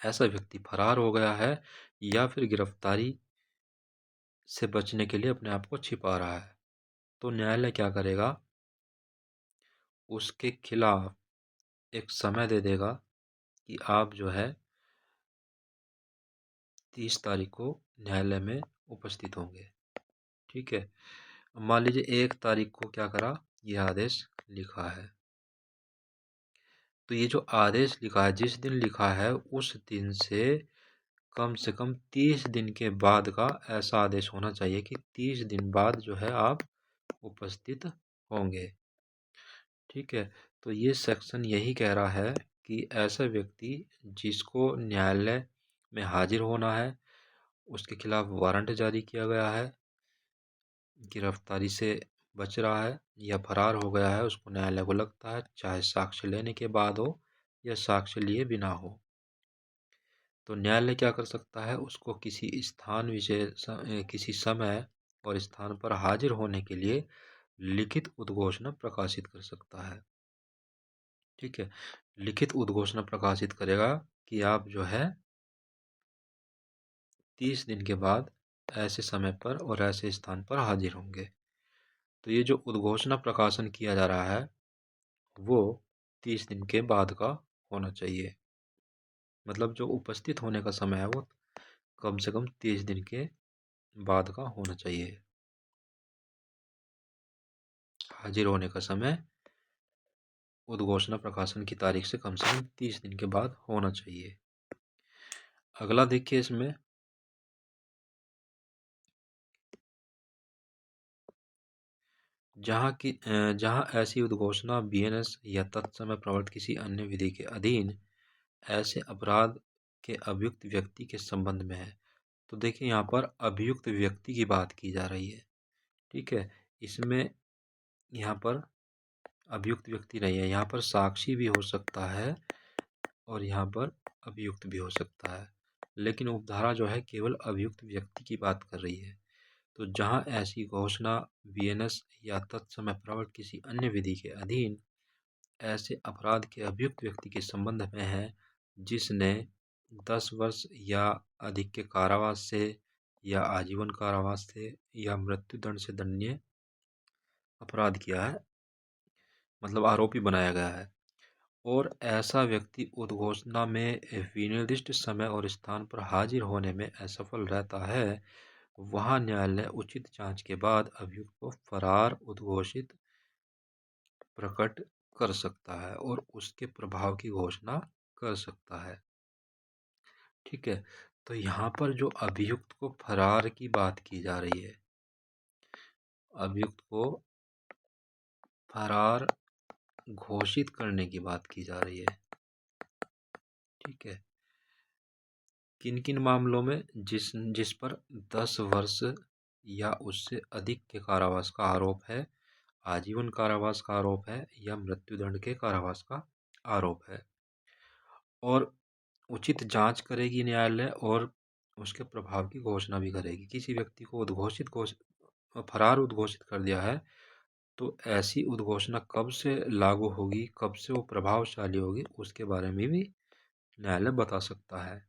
ऐसा व्यक्ति फरार हो गया है या फिर गिरफ्तारी से बचने के लिए अपने आप को छिपा रहा है, तो न्यायालय क्या करेगा? उसके खिलाफ एक समय दे देगा कि आप जो है 30 तारीख को न्यायालय में उपस्थित होंगे। ठीक है, मान लीजिए 1 तारीख को क्या करा? यह आदेश लिखा है, तो ये जो आदेश लिखा है जिस दिन लिखा है उस दिन से कम 30 दिन के बाद का ऐसा आदेश होना चाहिए कि 30 दिन बाद जो है आप उपस्थित होंगे। ठीक है। तो ये सेक्शन यही कह रहा है कि ऐसा व्यक्ति जिसको न्यायालय में हाजिर होना है, उसके खिलाफ वारंट जारी किया गया है, गिरफ्तारी से बच रहा है या फरार हो गया है, उसको न्यायालय को लगता है, चाहे साक्ष्य लेने के बाद हो या साक्ष्य लिए बिना हो, तो न्यायालय क्या कर सकता है, उसको किसी स्थान विशेष किसी समय और स्थान पर हाजिर होने के लिए लिखित उद्घोषणा प्रकाशित कर सकता है। ठीक है। लिखित उद्घोषणा प्रकाशित करेगा कि आप जो है 30 दिन के बाद ऐसे समय पर और ऐसे स्थान पर हाजिर होंगे। तो ये जो उद्घोषणा प्रकाशन किया जा रहा है वो 30 दिन के बाद का होना चाहिए। मतलब जो उपस्थित होने का समय है वो कम से कम 30 दिन के बाद का होना चाहिए। हाजिर होने का समय उद्घोषणा प्रकाशन की तारीख से कम 30 दिन के बाद होना चाहिए। अगला देखिए इसमें, जहाँ ऐसी उद्घोषणा बीएनएस या तत्समय प्रवर्तित किसी अन्य विधि के अधीन ऐसे अपराध के अभियुक्त व्यक्ति के संबंध में है। तो देखिए यहाँ पर अभियुक्त व्यक्ति की बात की जा रही है। ठीक है। इसमें यहाँ पर अभियुक्त व्यक्ति नहीं है, यहाँ पर साक्षी भी हो सकता है और यहाँ पर अभियुक्त भी हो सकता है, लेकिन उपधारा जो है केवल अभियुक्त व्यक्ति की बात कर रही है। तो जहाँ ऐसी घोषणा बीएनएस या तत्समय प्रवर्तित किसी अन्य विधि के अधीन ऐसे अपराध के अभियुक्त व्यक्ति के संबंध में है जिसने 10 वर्ष या अधिक के कारावास से या आजीवन कारावास से या मृत्युदंड से दंडनीय अपराध किया है, मतलब आरोपी बनाया गया है, और ऐसा व्यक्ति उद्घोषणा में विनिर्दिष्ट समय और स्थान पर हाजिर होने में असफल रहता है, वहाँ न्यायालय उचित जांच के बाद अभियुक्त को फरार उद्घोषित प्रकट कर सकता है और उसके प्रभाव की घोषणा कर सकता है। ठीक है। तो यहाँ पर जो अभियुक्त को फरार की बात की जा रही है, अभियुक्त को फरार घोषित करने की बात की जा रही है। ठीक है। किन किन मामलों में, जिस पर 10 वर्ष या उससे अधिक के कारावास का आरोप है, आजीवन कारावास का आरोप है या मृत्युदंड के कारावास का आरोप है, और उचित जांच करेगी न्यायालय और उसके प्रभाव की घोषणा भी करेगी। किसी व्यक्ति को फरार उद्घोषित कर दिया है, तो ऐसी उद्घोषणा कब से लागू होगी, कब से वो प्रभावशाली होगी, उसके बारे में भी न्यायालय बता सकता है।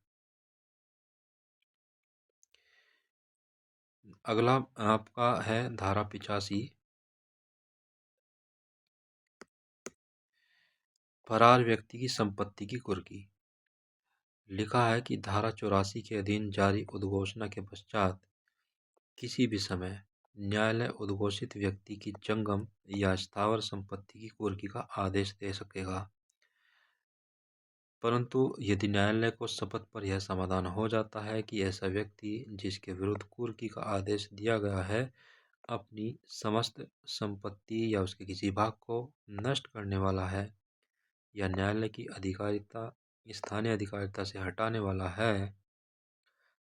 अगला आपका है धारा 85, फरार व्यक्ति की संपत्ति की कुर्की। लिखा है कि धारा 84 के अधीन जारी उद्घोषणा के पश्चात किसी भी समय न्यायालय उद्घोषित व्यक्ति की जंगम या स्थावर संपत्ति की कुर्की का आदेश दे सकेगा, परंतु यदि न्यायालय को शपथ पर यह समाधान हो जाता है कि ऐसा व्यक्ति जिसके विरुद्ध कुर्की का आदेश दिया गया है अपनी समस्त संपत्ति या उसके किसी भाग को नष्ट करने वाला है या न्यायालय की अधिकारिता स्थानीय अधिकारिता से हटाने वाला है,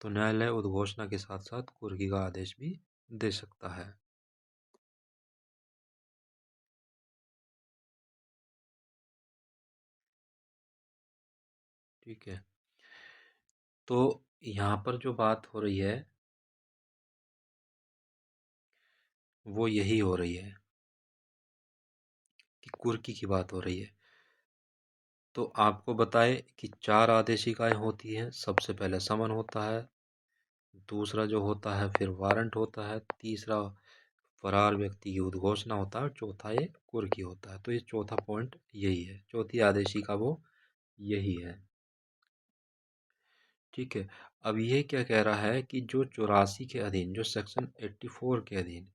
तो न्यायालय उद्घोषणा के साथ साथ कुर्की का आदेश भी दे सकता है। ठीक है। तो यहाँ पर जो बात हो रही है वो यही हो रही है कि कुर्की की बात हो रही है। तो आपको बताए कि 4 आदेशिकाएं होती हैं। सबसे पहले समन होता है, दूसरा जो होता है फिर वारंट होता है, तीसरा फरार व्यक्ति की उद्घोषणा होता है और चौथा ये कुर्की होता है। तो ये चौथा पॉइंट यही है, चौथी आदेशिका वो यही है। ठीक है। अब ये क्या कह रहा है कि जो 84 के अधीन, जो सेक्शन 84 के अधीन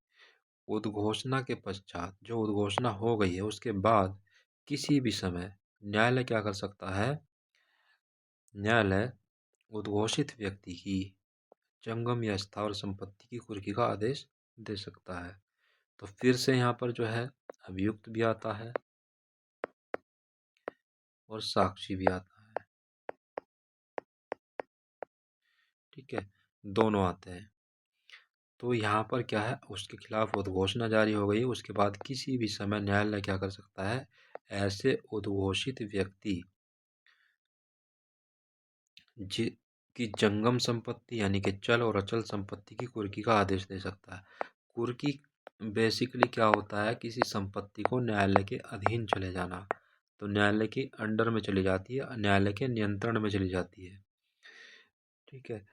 उद्घोषणा के पश्चात जो उद्घोषणा हो गई है उसके बाद किसी भी समय न्यायालय क्या कर सकता है, न्यायालय उद्घोषित व्यक्ति की जंगम या स्थावर संपत्ति की कुर्की का आदेश दे सकता है। तो फिर से यहाँ पर जो है अभियुक्त भी आता है, और साक्षी भी आता है। ठीक है, दोनों आते हैं। तो यहाँ पर क्या है, उसके खिलाफ उद्घोषणा जारी हो गई, उसके बाद किसी भी समय न्यायालय क्या कर सकता है, ऐसे उद्घोषित व्यक्ति जी की जंगम संपत्ति यानी कि चल और अचल संपत्ति की कुर्की का आदेश दे सकता है। कुर्की बेसिकली क्या होता है, किसी संपत्ति को न्यायालय के अधीन चले जाना, तो न्यायालय के अंडर में चली जाती है, न्यायालय के नियंत्रण में चली जाती है। ठीक है,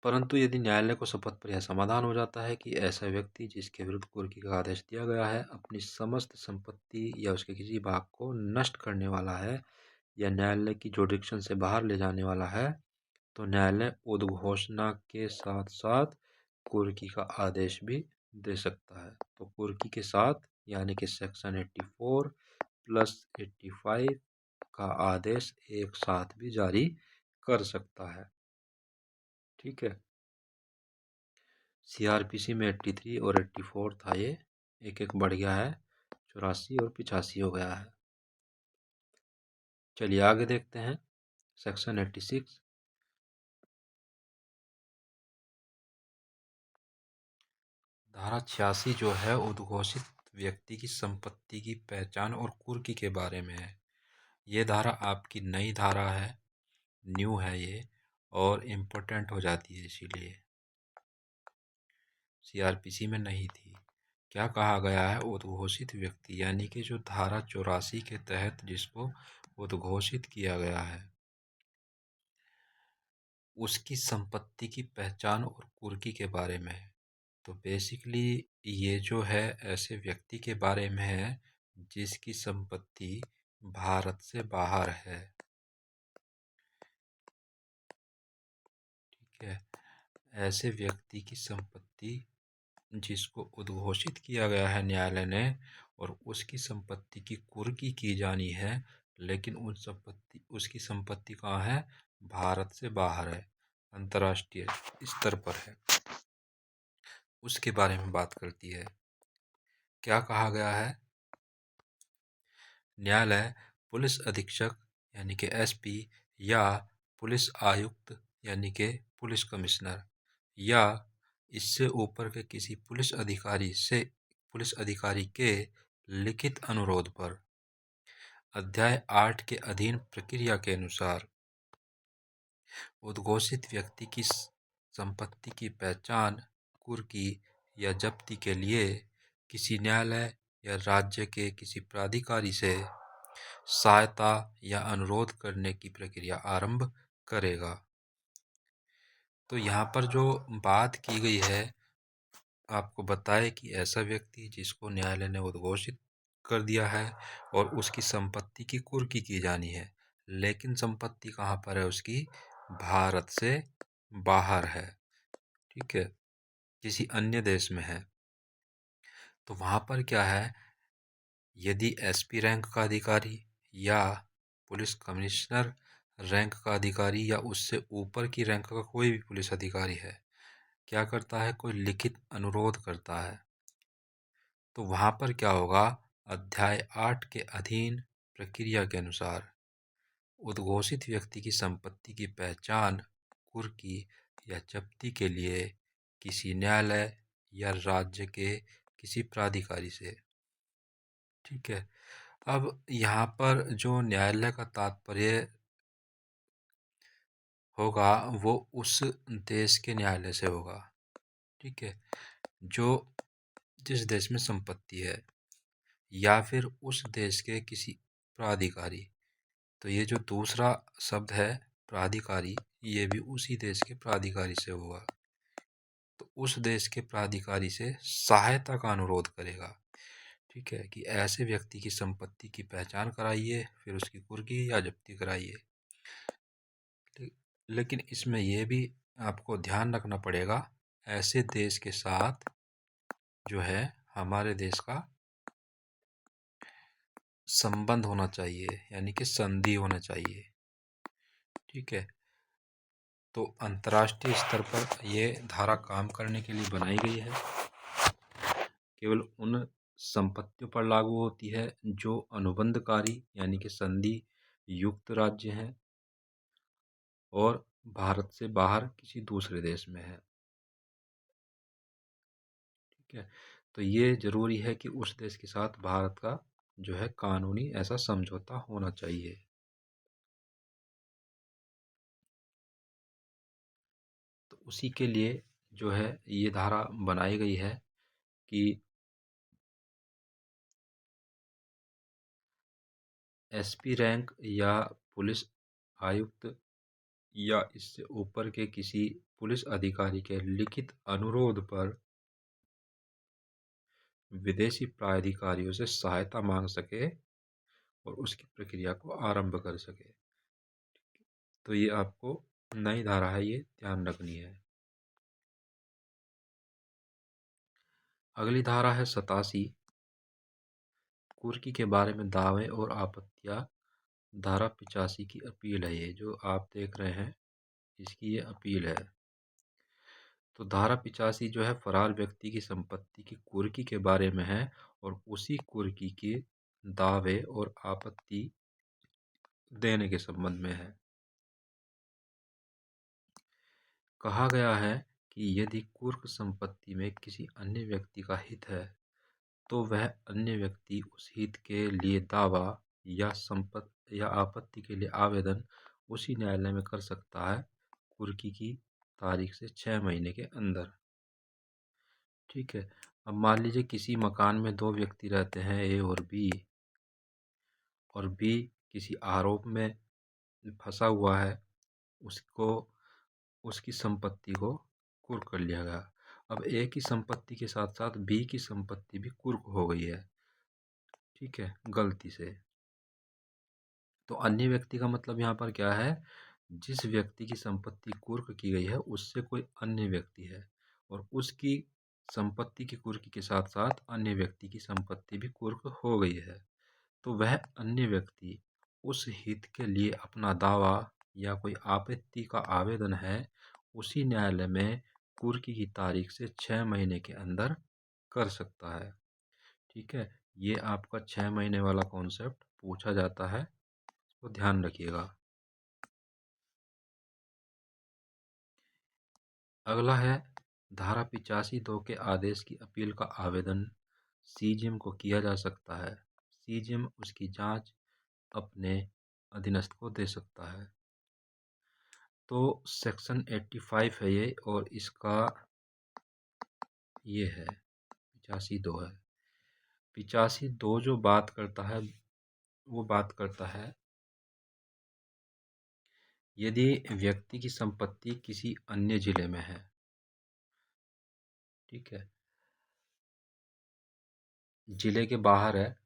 परंतु यदि न्यायालय को शपथ पर यह समाधान हो जाता है कि ऐसा व्यक्ति जिसके विरुद्ध कुर्की का आदेश दिया गया है अपनी समस्त संपत्ति या उसके किसी भाग को नष्ट करने वाला है या न्यायालय की जुरिडिक्शन से बाहर ले जाने वाला है, तो न्यायालय उद्घोषणा के साथ साथ कुर्की का आदेश भी दे सकता है। तो कुर्की के साथ यानी कि सेक्शन 84 प्लस 85 का आदेश एक साथ भी जारी कर सकता है। ठीक है, सीआरपीसी में 83 और 84 था, ये एक एक बढ़ गया है, 84 और 85 हो गया है। चलिए आगे देखते हैं सेक्शन 86। धारा 86 जो है उद्घोषित व्यक्ति की संपत्ति की पहचान और कुर्की के बारे में है। ये धारा आपकी नई धारा है, न्यू है ये, और इम्पोर्टेंट हो जाती है, इसीलिए सीआरपीसी में नहीं थी। क्या कहा गया है, उद्घोषित व्यक्ति यानी कि जो धारा 84 के तहत जिसको उद्घोषित किया गया है उसकी संपत्ति की पहचान और कुर्की के बारे में है। तो बेसिकली ये जो है ऐसे व्यक्ति के बारे में है जिसकी संपत्ति भारत से बाहर है। ठीक है, ऐसे व्यक्ति की संपत्ति जिसको उद्घोषित किया गया है न्यायालय ने और उसकी संपत्ति की कुर्की की जानी है, लेकिन उसकी संपत्ति कहाँ है, भारत से बाहर है, अंतर्राष्ट्रीय स्तर पर है, उसके बारे में बात करती है। क्या कहा गया है, न्यायालय पुलिस अधीक्षक यानी कि एसपी या पुलिस आयुक्त यानी कि पुलिस कमिश्नर या इससे ऊपर के किसी पुलिस अधिकारी के लिखित अनुरोध पर अध्याय 8 के अधीन प्रक्रिया के अनुसार उद्घोषित व्यक्ति की संपत्ति की पहचान, कुर्की या जब्ती के लिए किसी न्यायालय या राज्य के किसी प्राधिकारी से सहायता या अनुरोध करने की प्रक्रिया आरंभ करेगा। तो यहाँ पर जो बात की गई है, आपको बताए कि ऐसा व्यक्ति जिसको न्यायालय ने उद्घोषित कर दिया है और उसकी संपत्ति की कुर्की की जानी है, लेकिन संपत्ति कहाँ पर है उसकी, भारत से बाहर है। ठीक है, किसी अन्य देश में है, तो वहाँ पर क्या है, यदि एसपी रैंक का अधिकारी या पुलिस कमिश्नर रैंक का अधिकारी या उससे ऊपर की रैंक का कोई भी पुलिस अधिकारी है, क्या करता है, कोई लिखित अनुरोध करता है, तो वहाँ पर क्या होगा, अध्याय 8 के अधीन प्रक्रिया के अनुसार उद्घोषित व्यक्ति की संपत्ति की पहचान, कुर्की या जब्ती के लिए किसी न्यायालय या राज्य के किसी प्राधिकारी से। ठीक है, अब यहाँ पर जो न्यायालय का तात्पर्य होगा वो उस देश के न्यायालय से होगा। ठीक है, जो जिस देश में संपत्ति है या फिर उस देश के किसी प्राधिकारी, तो ये जो दूसरा शब्द है प्राधिकारी, ये भी उसी देश के प्राधिकारी से होगा, तो उस देश के प्राधिकारी से सहायता का अनुरोध करेगा। ठीक है, कि ऐसे व्यक्ति की संपत्ति की पहचान कराइए, फिर उसकी कुर्की या जब्ती कराइए। लेकिन इसमें यह भी आपको ध्यान रखना पड़ेगा, ऐसे देश के साथ जो है हमारे देश का संबंध होना चाहिए, यानी कि संधि होना चाहिए। ठीक है, तो अंतर्राष्ट्रीय स्तर पर ये धारा काम करने के लिए बनाई गई है। केवल उन संपत्तियों पर लागू होती है जो अनुबंधकारी यानी कि संधि युक्त राज्य हैं और भारत से बाहर किसी दूसरे देश में है। ठीक है, तो ये जरूरी है कि उस देश के साथ भारत का जो है कानूनी ऐसा समझौता होना चाहिए। तो उसी के लिए जो है ये धारा बनाई गई है कि एसपी रैंक या पुलिस आयुक्त या इससे ऊपर के किसी पुलिस अधिकारी के लिखित अनुरोध पर विदेशी प्राधिकारियों से सहायता मांग सके और उसकी प्रक्रिया को आरंभ कर सके। तो ये आपको नई धारा है, ये ध्यान रखनी है। अगली धारा है 87, कुर्की के बारे में दावे और आपत्तियां। धारा 85 की अपील है, ये जो आप देख रहे हैं इसकी ये अपील है। तो धारा 85 जो है फरार व्यक्ति की संपत्ति की कुर्की के बारे में है और उसी कुर्की के दावे और आपत्ति देने के संबंध में है। कहा गया है कि यदि कुर्क संपत्ति में किसी अन्य व्यक्ति का हित है तो वह अन्य व्यक्ति उस हित के लिए दावा या संपत्ति या आपत्ति के लिए आवेदन उसी न्यायालय में कर सकता है कुर्की की तारीख से 6 महीने के अंदर। ठीक है, अब मान लीजिए किसी मकान में दो व्यक्ति रहते हैं, ए और बी किसी आरोप में फंसा हुआ है, उसको उसकी संपत्ति को कुर्क कर लिया गया। अब ए की संपत्ति के साथ साथ बी की संपत्ति भी कुर्क हो गई है, ठीक है, गलती से। तो अन्य व्यक्ति का मतलब यहाँ पर क्या है, जिस व्यक्ति की संपत्ति कुर्क की गई है उससे कोई अन्य व्यक्ति है और उसकी संपत्ति की कुर्की के साथ साथ अन्य व्यक्ति की संपत्ति भी कुर्क हो गई है। तो वह अन्य व्यक्ति उस हित के लिए अपना दावा या कोई आपत्ति का आवेदन है उसी न्यायालय में कुर्की की तारीख से 6 महीने के अंदर कर सकता है। ठीक है, ये आपका 6 महीने वाला कॉन्सेप्ट पूछा जाता है, तो ध्यान रखिएगा। अगला है धारा 85(2) के आदेश की अपील का आवेदन सीजीएम को किया जा सकता है। सीजीएम उसकी जांच अपने अधीनस्थ को दे सकता है। तो सेक्शन 85 है ये और इसका ये है 85(2) है। 85(2) जो बात करता है वो बात करता है यदि व्यक्ति की संपत्ति किसी अन्य जिले में है, ठीक है, जिले के बाहर है,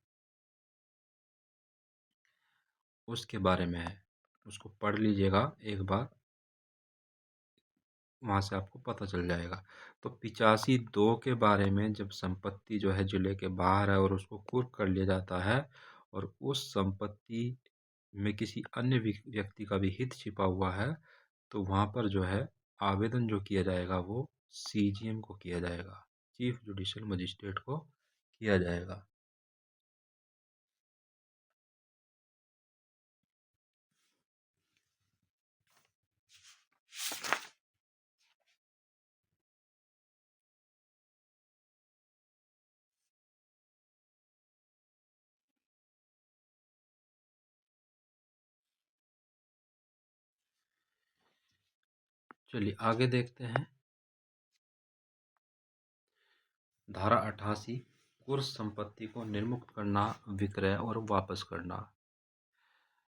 उसके बारे में है, उसको पढ़ लीजिएगा एक बार, वहाँ से आपको पता चल जाएगा। तो 85(2) के बारे में जब संपत्ति जो है जिले के बाहर है और उसको कुर्क कर लिया जाता है और उस संपत्ति में किसी अन्य व्यक्ति का भी हित छिपा हुआ है तो वहाँ पर जो है आवेदन जो किया जाएगा वो सीजीएम को किया जाएगा, चीफ जुडिशियल मजिस्ट्रेट को किया जाएगा। चलिए आगे देखते हैं। धारा 88 कुर्क संपत्ति को निर्मुक्त करना, विक्रय और वापस करना।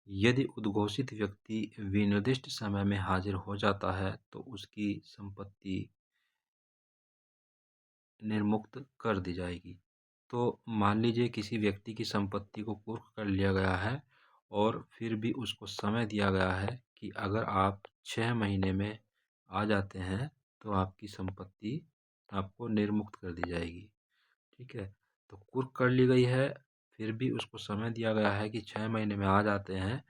यदि उद्घोषित व्यक्ति विनिर्दिष्ट समय में हाजिर हो जाता है तो उसकी संपत्ति निर्मुक्त कर दी जाएगी। तो मान लीजिए किसी व्यक्ति की संपत्ति को कुर्क कर लिया गया है और फिर भी उसको समय दिया गया है कि अगर आप 6 महीने में आ जाते हैं तो आपकी संपत्ति आपको निर्मुक्त कर दी जाएगी। ठीक है, तो कुर्क कर ली गई है, फिर भी उसको समय दिया गया है कि 6 महीने में आ जाते हैं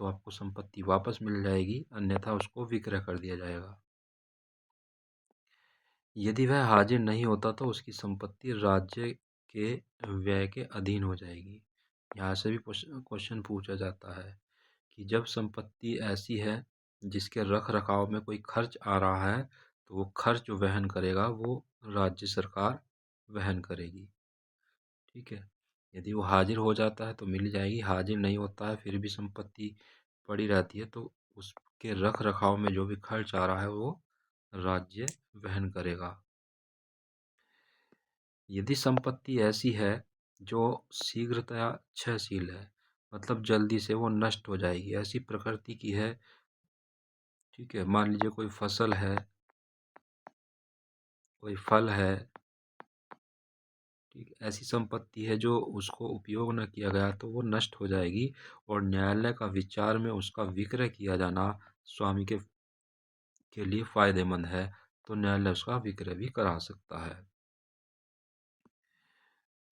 तो आपको संपत्ति वापस मिल जाएगी, अन्यथा उसको विक्रय कर दिया जाएगा। यदि वह हाजिर नहीं होता तो उसकी संपत्ति राज्य के व्यय के अधीन हो जाएगी। यहाँ से भी क्वेश्चन पूछा जाता है कि जब संपत्ति ऐसी है जिसके रख रखाव में कोई खर्च आ रहा है, तो वो खर्च जो वहन करेगा वो राज्य सरकार वहन करेगी। ठीक है। यदि वो हाजिर हो जाता है तो मिल जाएगी, हाजिर नहीं होता है फिर भी संपत्ति पड़ी रहती है तो उसके रख रखाव में जो भी खर्च आ रहा है वो राज्य वहन करेगा। यदि संपत्ति ऐसी है जो शीघ्रतया क्षयशील है, मतलब जल्दी से वो नष्ट हो जाएगी, ऐसी प्रकृति की है। ठीक है। मान लीजिए कोई फसल है, कोई फल है। ठीक, ऐसी संपत्ति है जो उसको उपयोग न किया गया तो वो नष्ट हो जाएगी और न्यायालय का विचार में उसका विक्रय किया जाना स्वामी के लिए फायदेमंद है, तो न्यायालय उसका विक्रय भी करा सकता है।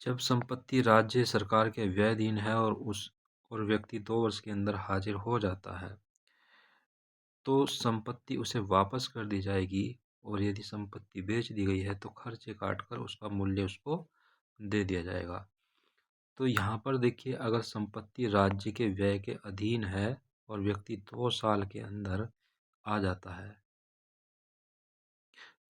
जब संपत्ति राज्य सरकार के व्ययधीन है और व्यक्ति 2 वर्ष के अंदर हाजिर हो जाता है तो संपत्ति उसे वापस कर दी जाएगी, और यदि संपत्ति बेच दी गई है तो खर्चे काट कर उसका मूल्य उसको दे दिया जाएगा। तो यहाँ पर देखिए, अगर संपत्ति राज्य के व्यय के अधीन है और व्यक्ति 2 साल के अंदर आ जाता है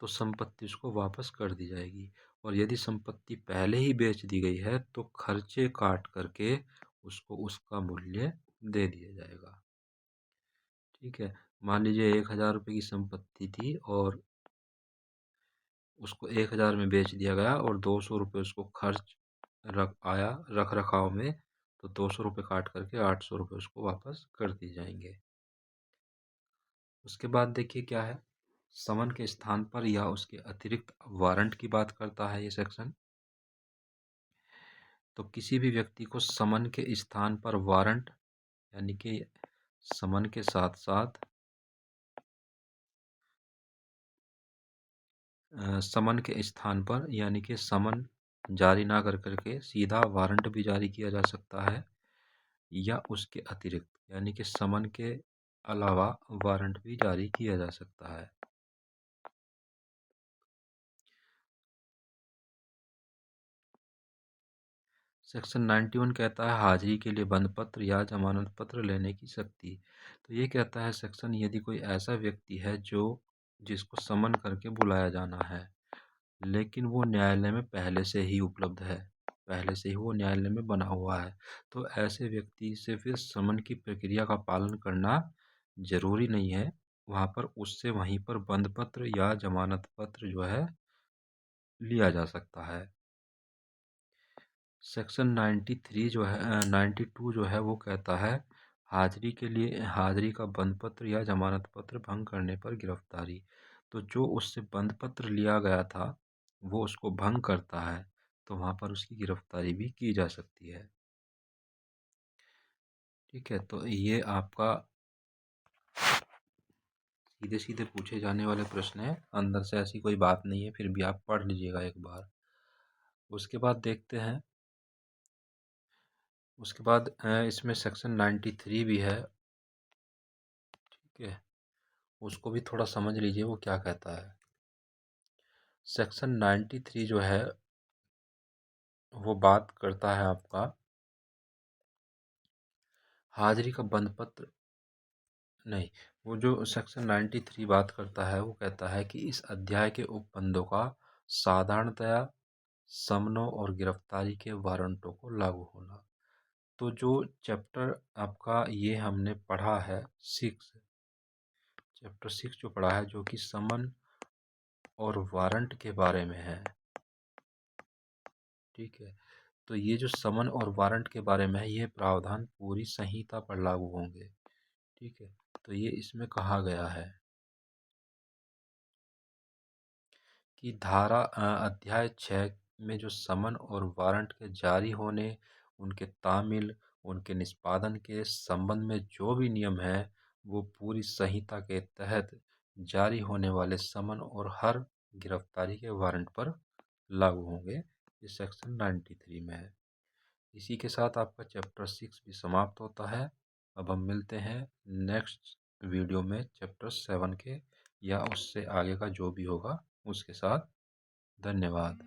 तो संपत्ति उसको वापस कर दी जाएगी, और यदि संपत्ति पहले ही बेच दी गई है तो खर्चे काट करके उसको उसका मूल्य दे दिया जाएगा। ठीक है। मान लीजिए 1,000 रुपये की संपत्ति थी और उसको 1,000 में बेच दिया गया और 200 रुपये उसको खर्च रख रखाव में, तो 200 रुपये काट करके 800 रुपये उसको वापस कर दिए जाएंगे। उसके बाद देखिए क्या है, समन के स्थान पर या उसके अतिरिक्त वारंट की बात करता है ये सेक्शन। तो किसी भी व्यक्ति को समन के स्थान पर वारंट, यानी कि समन के साथ साथ समन के स्थान पर, यानी कि समन जारी ना कर करके सीधा वारंट भी जारी किया जा सकता है, या उसके अतिरिक्त यानी कि समन के अलावा वारंट भी जारी किया जा सकता है। सेक्शन 91 कहता है हाजिरी के लिए बंद पत्र या जमानत पत्र लेने की शक्ति। तो ये कहता है सेक्शन, यदि कोई ऐसा व्यक्ति है जिसको समन करके बुलाया जाना है लेकिन वो न्यायालय में पहले से ही उपलब्ध है, पहले से ही वो न्यायालय में बना हुआ है, तो ऐसे व्यक्ति से फिर समन की प्रक्रिया का पालन करना जरूरी नहीं है। वहाँ पर उससे वहीं पर बंद पत्र या जमानत पत्र जो है लिया जा सकता है। सेक्शन 93 जो है 92 जो है वो कहता है हाजिरी के लिए हाजिरी का बंद पत्र या जमानत पत्र भंग करने पर गिरफ्तारी। तो जो उससे बंद पत्र लिया गया था वो उसको भंग करता है तो वहाँ पर उसकी गिरफ्तारी भी की जा सकती है। ठीक है। तो ये आपका सीधे सीधे पूछे जाने वाले प्रश्न है, अंदर से ऐसी कोई बात नहीं है, फिर भी आप पढ़ लीजिएगा एक बार। उसके बाद देखते हैं, उसके बाद इसमें सेक्शन 93 भी है। ठीक है। उसको भी थोड़ा समझ लीजिए वो क्या कहता है। सेक्शन 93 जो है वो बात करता है आपका हाजिरी का बंद पत्र, नहीं, वो जो सेक्शन 93 बात करता है वो कहता है कि इस अध्याय के उपबंधों का साधारणतया समनों और गिरफ्तारी के वारंटों को लागू होना। तो जो चैप्टर आपका ये हमने पढ़ा है चैप्टर 6 जो पढ़ा है जो कि समन और वारंट के बारे में है। ठीक है। तो ये जो समन और वारंट के बारे में है ये प्रावधान पूरी संहिता पर लागू होंगे। ठीक है। तो ये इसमें कहा गया है कि अध्याय 6 में जो समन और वारंट के जारी होने, उनके तामील, उनके निष्पादन के संबंध में जो भी नियम है वो पूरी संहिता के तहत जारी होने वाले समन और हर गिरफ्तारी के वारंट पर लागू होंगे। ये सेक्शन 93 में है। इसी के साथ आपका चैप्टर 6 भी समाप्त होता है। अब हम मिलते हैं नेक्स्ट वीडियो में चैप्टर 7 के या उससे आगे का जो भी होगा उसके साथ। धन्यवाद।